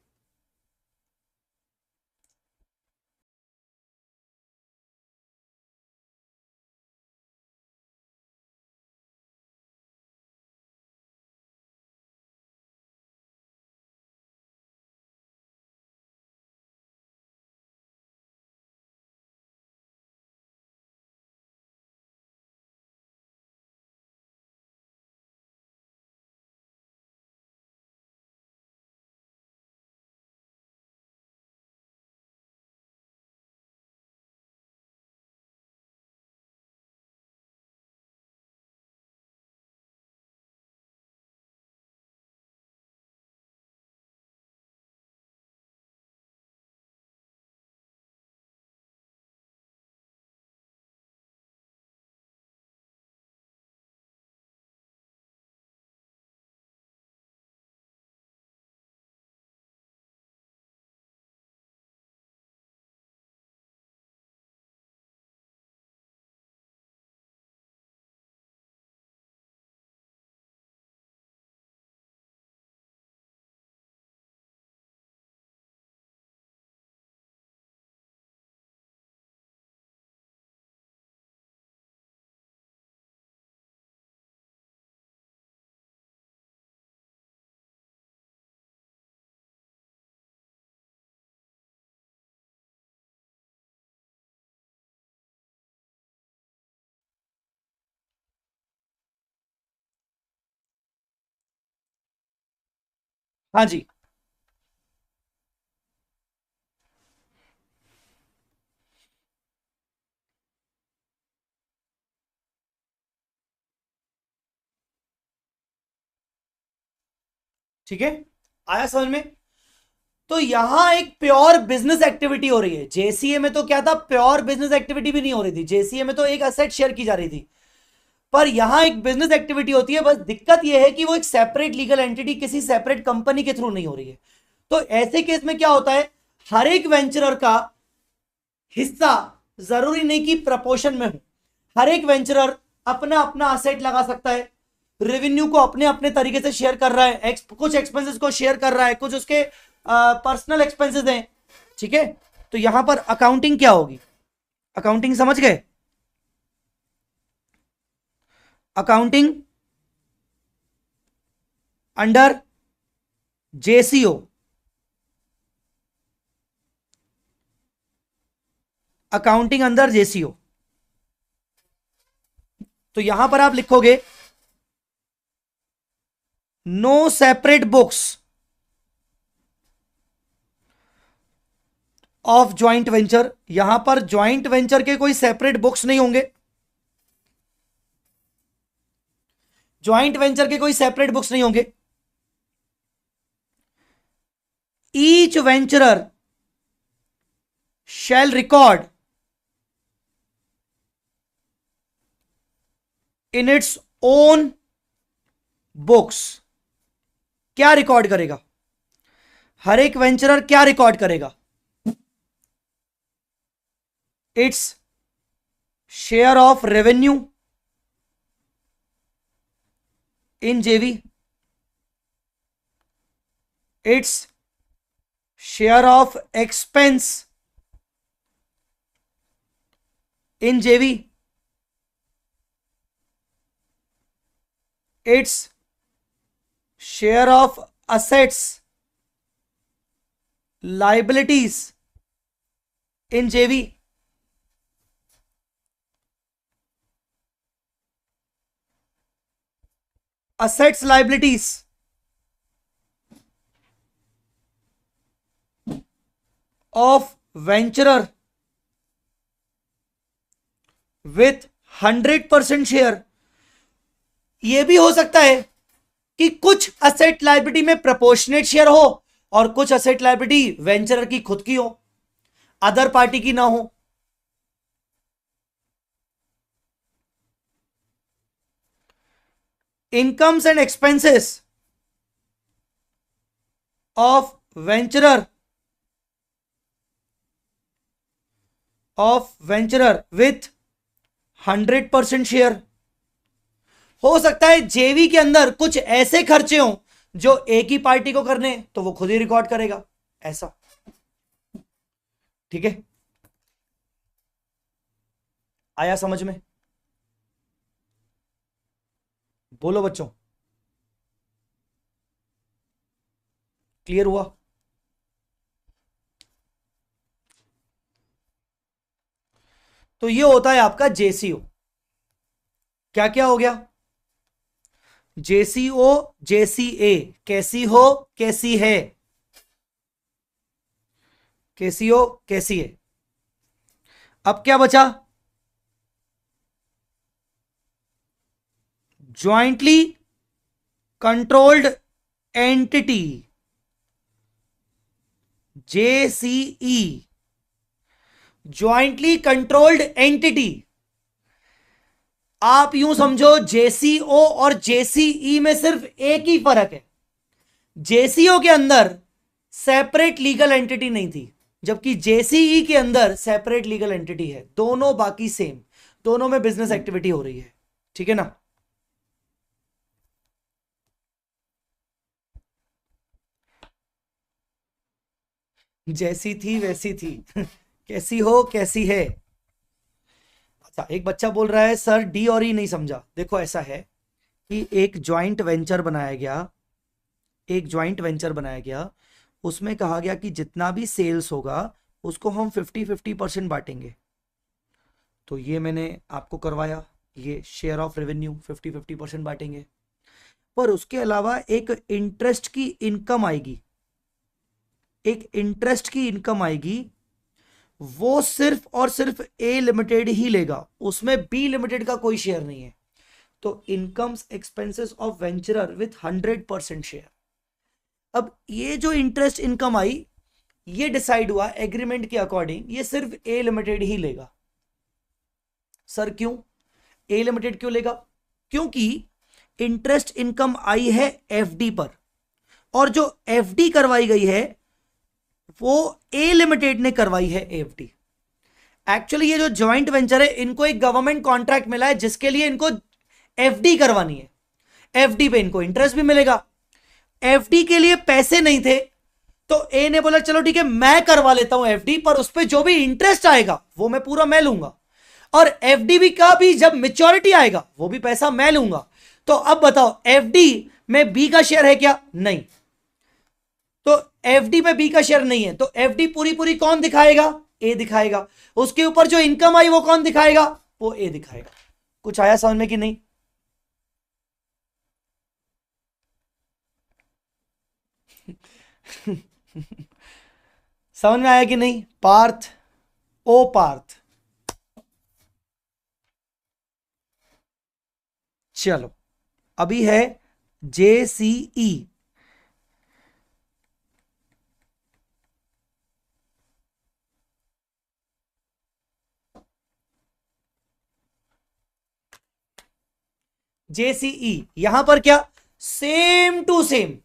हाँ जी, ठीक है, आया समझ में। तो यहां एक प्योर बिजनेस एक्टिविटी हो रही है। जेसीए में तो क्या था, प्योर बिजनेस एक्टिविटी भी नहीं हो रही थी। जेसीए में तो एक असेट शेयर की जा रही थी, पर यहां एक बिजनेस एक्टिविटी होती है। बस दिक्कत यह है कि वो एक सेपरेट लीगल एंटिटी किसी सेपरेट कंपनी के थ्रू नहीं हो रही है। तो ऐसे केस में क्या होता है, हर एक वेंचरर का हिस्सा जरूरी नहीं कि प्रपोर्शन में हो। हर एक वेंचरर अपना अपना असेट लगा सकता है, रेवेन्यू को अपने अपने तरीके से शेयर कर रहा है, कुछ एक्सपेंसेस को शेयर कर रहा है, कुछ उसके पर्सनल एक्सपेंसेस हैं, ठीक है। तो यहां पर अकाउंटिंग क्या होगी, अकाउंटिंग समझ गए, accounting under JCO, accounting under JCO. तो यहां पर आप लिखोगे no separate books of joint venture. यहां पर ज्वाइंट वेंचर के कोई सेपरेट बुक्स नहीं होंगे, ज्वाइंट वेंचर के कोई सेपरेट बुक्स नहीं होंगे। Each venturer shall record in its own books. क्या रिकॉर्ड करेगा, हर एक वेंचरर क्या रिकॉर्ड करेगा, its share of revenue in JV, its share of expense in JV, its share of assets liabilities in JV, assets liabilities of venturer with 100% share. यह भी हो सकता है कि कुछ असेट लायबिलिटी में प्रोपोर्शनेट शेयर हो और कुछ असेट लायबिलिटी वेंचरर की खुद की हो, अदर पार्टी की ना हो। Incomes and expenses of वेंचरर with 100% share. हो सकता है जेवी के अंदर कुछ ऐसे खर्चे हों जो एक ही पार्टी को करने, तो वो खुद ही रिकॉर्ड करेगा, ऐसा, ठीक है। आया समझ में, बोलो बच्चों, क्लियर हुआ। तो ये होता है आपका जेसीओ। क्या क्या हो गया, जेसीओ, जेसीए, कैसी हो कैसी है, कैसी हो कैसी है। अब क्या बचा, jointly controlled entity, JCE, jointly controlled entity. आप यूं समझो जेसीओ और जेसीई में सिर्फ एक ही फर्क है, जेसीओ के अंदर सेपरेट लीगल एंटिटी नहीं थी, जबकि जेसीई के अंदर सेपरेट लीगल एंटिटी है। दोनों बाकी सेम, दोनों में बिजनेस एक्टिविटी हो रही है, ठीक है ना। जैसी थी वैसी थी कैसी हो कैसी है। अच्छा, एक बच्चा बोल रहा है सर डी और ई नहीं समझा। देखो ऐसा है कि एक ज्वाइंट वेंचर बनाया गया, एक ज्वाइंट वेंचर बनाया गया, उसमें कहा गया कि जितना भी सेल्स होगा उसको हम 50-50% बांटेंगे। तो ये मैंने आपको करवाया, ये शेयर ऑफ रेवेन्यू 50-50% बांटेंगे। पर उसके अलावा एक इंटरेस्ट की इनकम आएगी, एक इंटरेस्ट की इनकम आएगी, वो सिर्फ और सिर्फ ए लिमिटेड ही लेगा, उसमें बी लिमिटेड का कोई शेयर नहीं है। तो incomes expenses of वेंचरर with 100% share. अब ये जो इंटरेस्ट इनकम आई, ये डिसाइड हुआ एग्रीमेंट के अकॉर्डिंग, ये सिर्फ ए लिमिटेड ही लेगा। सर क्यों ए लिमिटेड क्यों लेगा? क्योंकि इंटरेस्ट इनकम आई है एफडी पर, और जो एफडी करवाई गई है वो ए लिमिटेड ने करवाई है एफडी। एक्चुअली ये जो जॉइंट वेंचर है, इनको एक गवर्नमेंट कॉन्ट्रैक्ट मिला है जिसके लिए इनको एफडी करवानी है। एफडी पे इनको इंटरेस्ट भी मिलेगा। एफडी के लिए पैसे नहीं थे, तो ए ने बोला चलो ठीक है मैं करवा लेता हूं एफडी, पर उस पर जो भी इंटरेस्ट आएगा वो मैं पूरा मैं लूंगा, और एफडी का भी जब मेच्योरिटी आएगा वो भी पैसा मैं लूंगा। तो अब बताओ एफडी में बी का शेयर है क्या? नहीं। तो एफडी में बी का शेयर नहीं है, तो एफडी पूरी पूरी कौन दिखाएगा? ए दिखाएगा। उसके ऊपर जो इनकम आई वो कौन दिखाएगा? वो ए दिखाएगा। कुछ आया समझ में कि नहीं? समझ में आया कि नहीं? पार्थ, ओ पार्थ, चलो अभी है जेसीई। जेसीई यहां पर क्या? Same to same.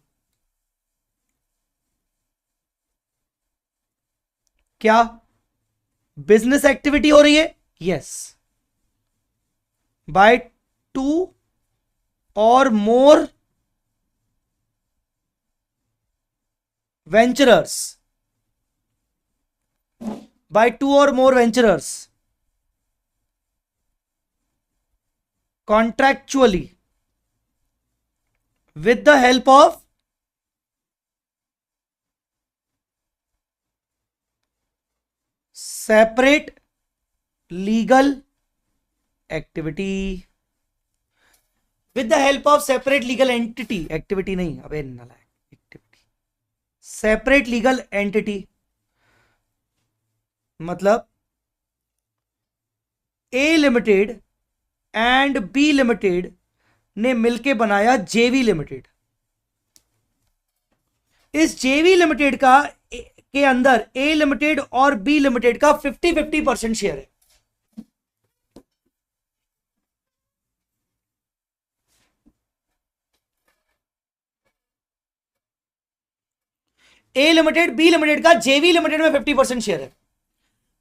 क्या बिजनेस एक्टिविटी हो रही है? यस। बाय टू और मोर वेंचरर्स, बाय टू और मोर venturers contractually with the help of separate legal activity, with the help of separate legal entity, activity नहीं, अबे नालायक, activity, separate legal entity, मतलब A limited and B limited ने मिलके बनाया जेवी लिमिटेड। इस जेवी लिमिटेड का के अंदर ए लिमिटेड और बी लिमिटेड का 50-50% शेयर है। ए लिमिटेड बी लिमिटेड का जेवी लिमिटेड में 50% शेयर है।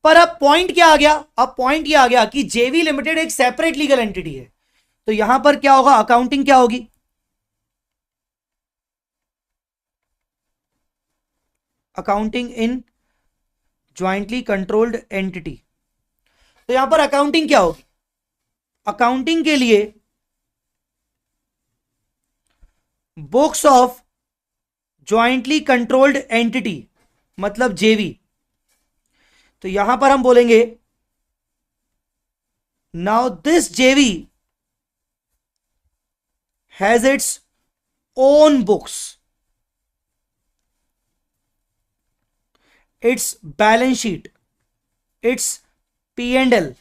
पर अब पॉइंट क्या आ गया? अब पॉइंट यह आ गया कि जेवी लिमिटेड एक सेपरेट लीगल एंटिटी है, तो यहां पर क्या होगा? अकाउंटिंग क्या होगी? अकाउंटिंग इन ज्वाइंटली कंट्रोल्ड एंटिटी। तो यहां पर अकाउंटिंग क्या होगी? अकाउंटिंग के लिए books of jointly controlled entity मतलब जेवी। तो यहां पर हम बोलेंगे नाउ दिस जेवी has its own books, it's balance sheet, it's P and L.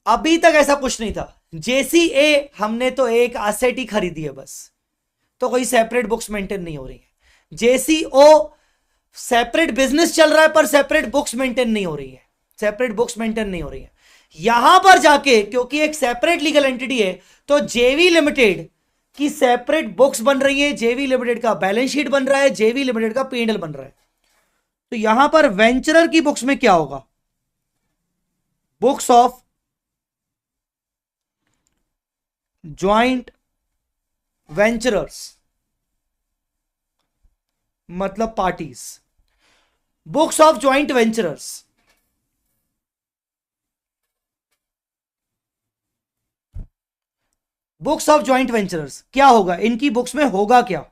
अभी तक ऐसा कुछ नहीं था। जेसीए हमने तो एक एसेट ही खरीदी है बस, तो कोई सेपरेट बुक्स मेंटेन नहीं हो रही है। जेसीओ सेपरेट बिजनेस चल रहा है पर सेपरेट बुक्स मेंटेन नहीं हो रही है, सेपरेट बुक्स मेंटेन नहीं हो रही है। यहां पर जाके क्योंकि एक सेपरेट लीगल एंटिटी है, तो जेवी लिमिटेड की सेपरेट बुक्स बन रही है, जेवी लिमिटेड का बैलेंस शीट बन रहा है, जेवी लिमिटेड का पी&एल बन रहा है। तो यहां पर वेंचरर की बुक्स में क्या होगा? बुक्स ऑफ ज्वाइंट वेंचरर्स मतलब parties, books of joint venturers. Books of joint venturers क्या होगा? इनकी बुक्स में होगा क्या?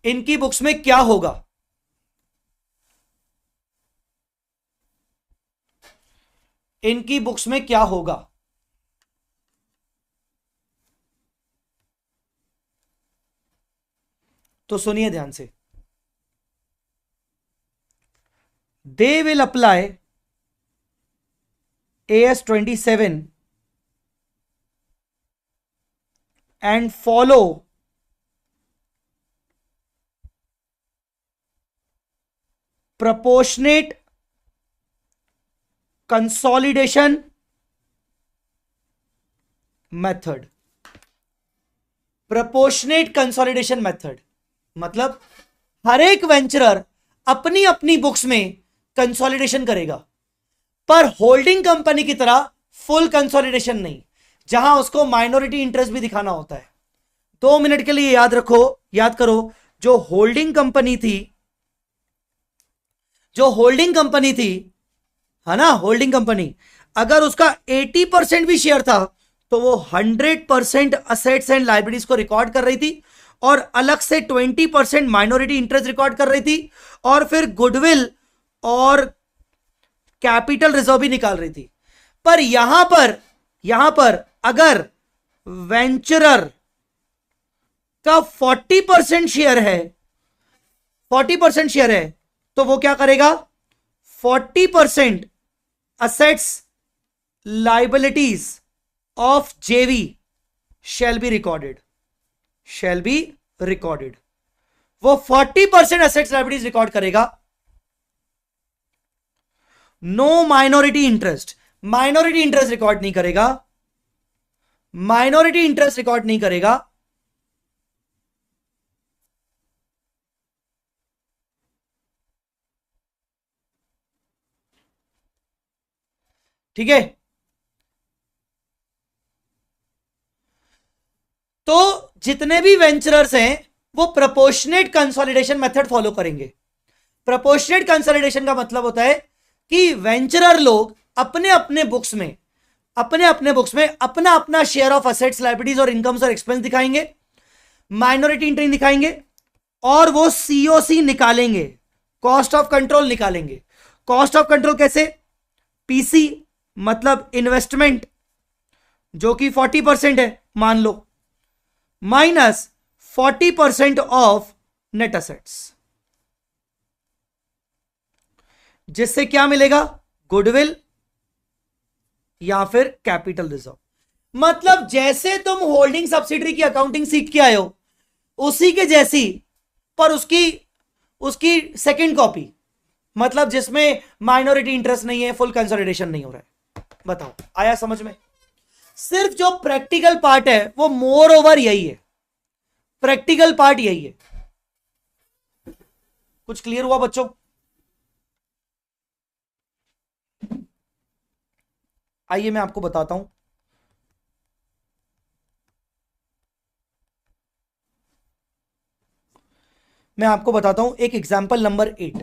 इनकी बुक्स में क्या होगा? इनकी बुक्स में क्या होगा? तो सुनिए ध्यान से, they will apply AS27 and follow proportionate consolidation method. Proportionate consolidation method मतलब हर एक वेंचरर अपनी अपनी बुक्स में कंसोलिडेशन करेगा, पर होल्डिंग कंपनी की तरह फुल कंसोलिडेशन नहीं, जहां उसको माइनॉरिटी इंटरेस्ट भी दिखाना होता है। 2 मिनट के लिए याद रखो, याद करो, जो होल्डिंग कंपनी थी, है ना, होल्डिंग कंपनी, अगर उसका 80% भी शेयर था तो वो 100% असेट्स एंड लाइबिलिटीज को रिकॉर्ड कर रही थी और अलग से 20% माइनॉरिटी इंटरेस्ट रिकॉर्ड कर रही थी और फिर गुडविल और कैपिटल रिजर्व भी निकाल रही थी। पर यहां पर अगर वेंचरर का 40% शेयर है, 40% शेयर है, तो वो क्या करेगा, 40% assets liabilities of JV shall be recorded, वो 40% assets liabilities रिकॉर्ड करेगा। नो माइनॉरिटी इंटरेस्ट रिकॉर्ड नहीं करेगा, ठीक है। तो जितने भी वेंचरर्स हैं वो प्रोपोर्शनेट कंसोलिडेशन मेथड फॉलो करेंगे। प्रोपोर्शनेट कंसोलिडेशन का मतलब होता है कि वेंचरर लोग अपने अपने बुक्स में अपना अपना शेयर ऑफ असेट्स लायबिलिटीज और इनकम्स और एक्सपेंस दिखाएंगे, माइनॉरिटी इंटरेस्ट दिखाएंगे और वो सीओसी निकालेंगे, कॉस्ट ऑफ कंट्रोल निकालेंगे। कॉस्ट ऑफ कंट्रोल कैसे, पीसी मतलब इन्वेस्टमेंट जो कि 40% है मान लो, माइनस 40% ऑफ नेट असेट्स, जिससे क्या मिलेगा, गुडविल या फिर कैपिटल रिजर्व। मतलब जैसे तुम होल्डिंग सब्सिडरी की अकाउंटिंग सीख के आए हो उसी के जैसी, पर उसकी सेकंड कॉपी, मतलब जिसमें माइनॉरिटी इंटरेस्ट नहीं है, फुल कंसोलिडेशन नहीं हो रहा है। बताओ आया समझ में? सिर्फ जो प्रैक्टिकल पार्ट है वो मोर ओवर यही है, प्रैक्टिकल पार्ट यही है। कुछ क्लियर हुआ बच्चों? आइए मैं आपको बताता हूं। मैं आपको बताता हूं एक एग्जाम्पल नंबर 8।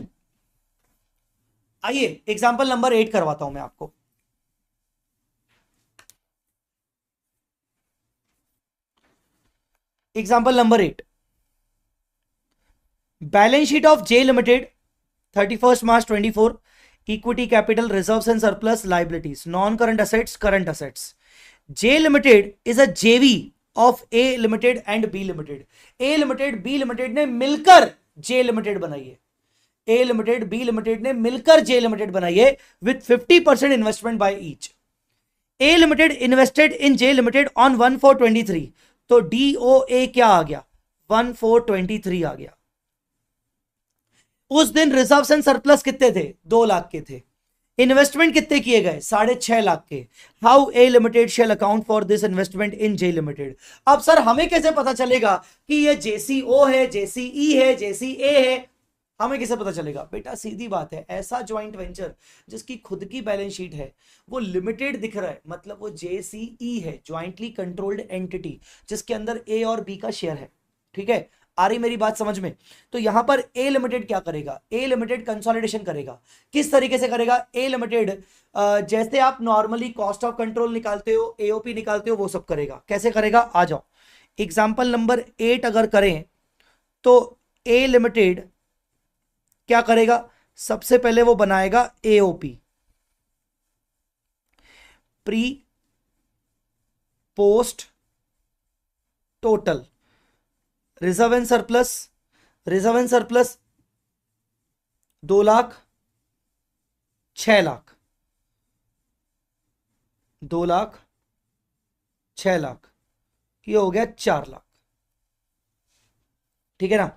आइए एग्जाम्पल नंबर 8 करवाता हूं मैं आपको। Example number 8, balance sheet of J limited 31 March 24, equity capital reserves and surplus liabilities, non current assets, current assets. J limited is a JV of A limited and B limited. A limited B limited ने मिलकर जे limited बनाई है, ए limited B limited ने मिलकर जे limited बनाई है with 50% investment by each. A limited invested in J limited on 1/4/23, तो DOA क्या आ गया, 1/4/23 आ गया। उस दिन रिजर्व्स एंड सरप्लस कितने थे, 2 लाख के थे। इन्वेस्टमेंट कितने किए गए, 6.5 लाख के। How A limited shall account for this investment in J limited. अब सर हमें कैसे पता चलेगा कि ये जेसीओ है, जेसीई है, जेसीए है, हमें कैसे पता चलेगा? बेटा सीधी बात है, ऐसा ज्वाइंट वेंचर जिसकी खुद की बैलेंस शीट है, वो लिमिटेड दिख रहा है, मतलब वो जेसीई है, ज्वाइंटली कंट्रोल्ड एंटिटी, जिसके अंदर ए और बी का शेयर है। ठीक है, आ रही मेरी बात समझ में? तो यहां पर ए लिमिटेड क्या करेगा, ए लिमिटेड कंसोलिडेशन करेगा। किस तरीके से करेगा? ए लिमिटेड जैसे आप नॉर्मली कॉस्ट ऑफ कंट्रोल निकालते हो, एओपी निकालते हो, वो सब करेगा। कैसे करेगा, आ जाओ। एग्जाम्पल नंबर 8 अगर करें तो ए लिमिटेड क्या करेगा, सबसे पहले वो बनाएगा AOP, pre post total, reserve and surplus, reserve and surplus 2 lakh, 6 lakh, 2 lakh, 6 lakh, ये हो गया 4 लाख, ठीक है ना।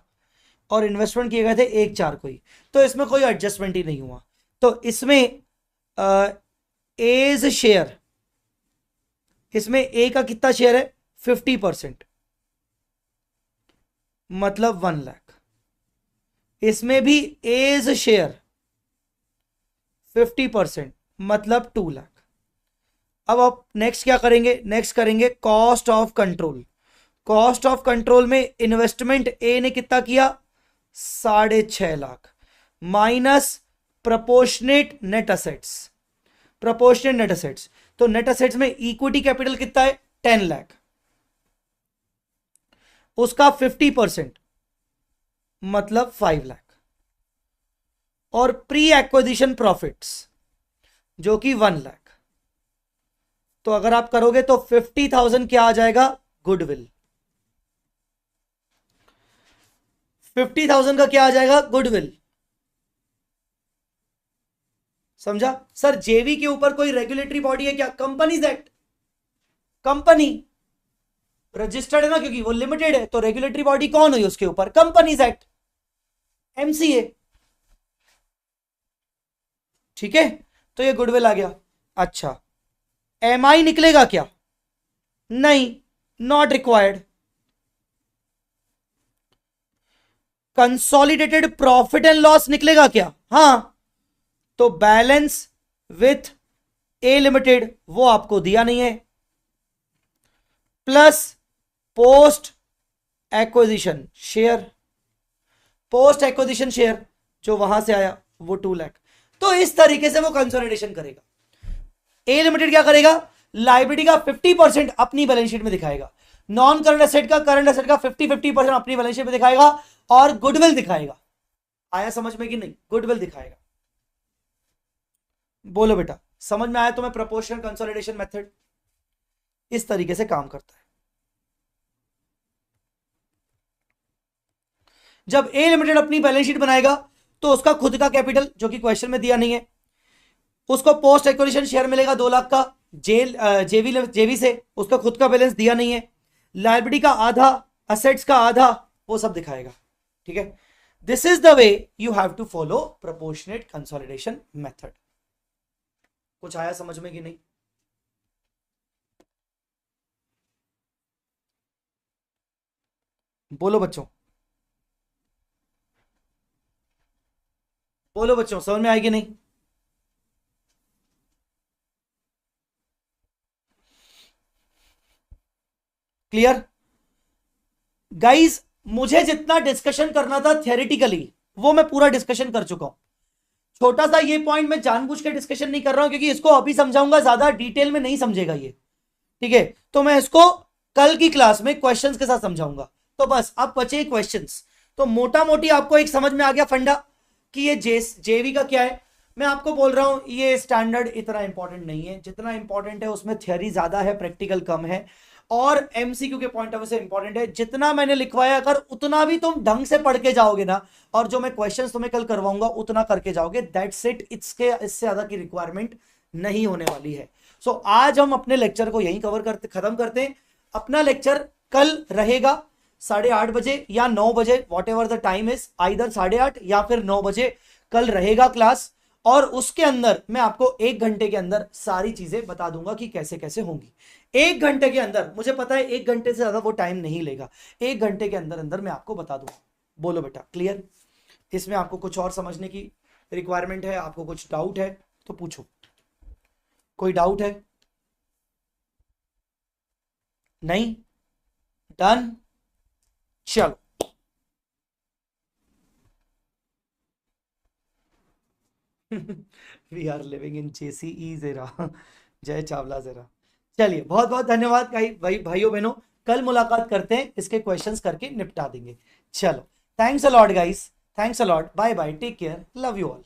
और इन्वेस्टमेंट किए गए थे 1/4 को ही, तो इसमें कोई एडजस्टमेंट ही नहीं हुआ। तो इसमें एज शेयर, इसमें ए का कितना शेयर है 50%, मतलब 1 लाख। इसमें भी एज शेयर 50%, मतलब 2 लाख। अब आप नेक्स्ट क्या करेंगे, नेक्स्ट करेंगे cost of control. Cost of control में इन्वेस्टमेंट ए ने कितना किया 6.5 lakh, minus proportionate net assets. Proportionate net assets, तो नेट असेट्स में इक्विटी कैपिटल कितना है 10 लाख, उसका 50% मतलब 5 लाख। और प्री एक्विजिशन प्रॉफिट्स जो कि 1 लाख। तो अगर आप करोगे तो 50,000 क्या आ जाएगा गुडविल। 50,000 का क्या आ जाएगा गुडविल, समझा सर। जेवी के ऊपर कोई रेगुलेटरी बॉडी है क्या, कंपनीज एक्ट, कंपनी रजिस्टर्ड है ना, क्योंकि वो लिमिटेड है, तो रेगुलेटरी बॉडी कौन हुई उसके ऊपर, कंपनीज एक्ट, एमसीए, ठीक है। तो ये गुडविल आ गया। अच्छा, एमआई निकलेगा क्या, नहीं, not required. Consolidated profit and loss निकलेगा क्या, हां, तो बैलेंस विथ ए लिमिटेड वो आपको दिया नहीं है, plus post acquisition share, post acquisition share जो वहां से आया वो 2 लाख। तो इस तरीके से वो कंसोलिडेशन करेगा। ए लिमिटेड क्या करेगा, लाइबिलिटी का 50% अपनी बैलेंस शीट में दिखाएगा, नॉन करंट एसेट का करंट एसेट का 50% अपनी बैलेंस शीट में दिखाएगा, और गुडविल दिखाएगा। आया समझ में कि नहीं, गुडविल दिखाएगा। बोलो बेटा, समझ में आया तुम्हें प्रोपोर्शनल कंसोलिडेशन मेथड इस तरीके से काम करता है। जब ए लिमिटेड अपनी बैलेंस शीट बनाएगा तो उसका खुद का कैपिटल जो कि क्वेश्चन में दिया नहीं है, उसको पोस्ट एक्विजिशन शेयर मिलेगा 2 लाख का जेवी से, उसका खुद का बैलेंस दिया नहीं है, लायबिलिटी का आधा, असेट्स का आधा, वो सब दिखाएगा, ठीक है। This is the way you have to follow proportionate consolidation method. कुछ आया समझ में कि नहीं, बोलो बच्चों, बोलो बच्चों, समझ में आएगी नहीं। क्लियर गाइस, मुझे जितना डिस्कशन करना था थियोरेटिकली वो मैं पूरा डिस्कशन कर चुका हूं। छोटा सा ये पॉइंट मैं जानबूझ के डिस्कशन नहीं कर रहा हूं, क्योंकि इसको अभी समझाऊंगा, ज्यादा डिटेल में नहीं समझेगा ये, ठीक है। तो मैं इसको कल की क्लास में क्वेश्चंस के साथ समझाऊंगा। तो बस अब बचे क्वेश्चंस। तो मोटा मोटी आपको एक समझ में आ गया फंडा कि ये जेवी का क्या है। मैं आपको बोल रहा हूं ये स्टैंडर्ड इतना इंपॉर्टेंट नहीं है, जितना इंपॉर्टेंट है उसमें थियरी ज्यादा है, प्रैक्टिकल कम है, और एमसीक्यू के पॉइंट ऑफ व्यू से इंपॉर्टेंट है। जितना मैंने लिखवाया अगर उतना भी तुम ढंग से पढ़ के जाओगे ना, और जो मैं क्वेश्चंस तुम्हें कल करवाऊंगा उतना करके जाओगे, दैट्स इट। इससे ज्यादा की रिक्वायरमेंट नहीं होने वाली है। सो आज हम अपने लेक्चर को यहीं कवर करते, खत्म करते हैं। अपना लेक्चर कल रहेगा 8:30 बजे या 9 बजे, what ever the time is, either 8:30 या फिर 9 बजे कल रहेगा क्लास। और उसके अंदर मैं आपको 1 घंटे के अंदर सारी चीजें बता दूंगा कि कैसे कैसे होंगी। 1 घंटे के अंदर, मुझे पता है 1 घंटे से ज्यादा वो टाइम नहीं लेगा, 1 घंटे के अंदर अंदर मैं आपको बता दूंगा। बोलो बेटा, क्लियर। इसमें आपको कुछ और समझने की रिक्वायरमेंट है, आपको कुछ डाउट है तो पूछो। कोई डाउट है, नहीं, डन, चलो। वी आर लिविंग इन जेसीई ज़ेरा, जय चावला ज़ेरा। चलिए, बहुत बहुत धन्यवाद भाई भाइयों बहनों, कल मुलाकात करते हैं, इसके क्वेश्चंस करके निपटा देंगे। चलो, thanks a lot guys, thanks a lot, bye bye, take care, love you all.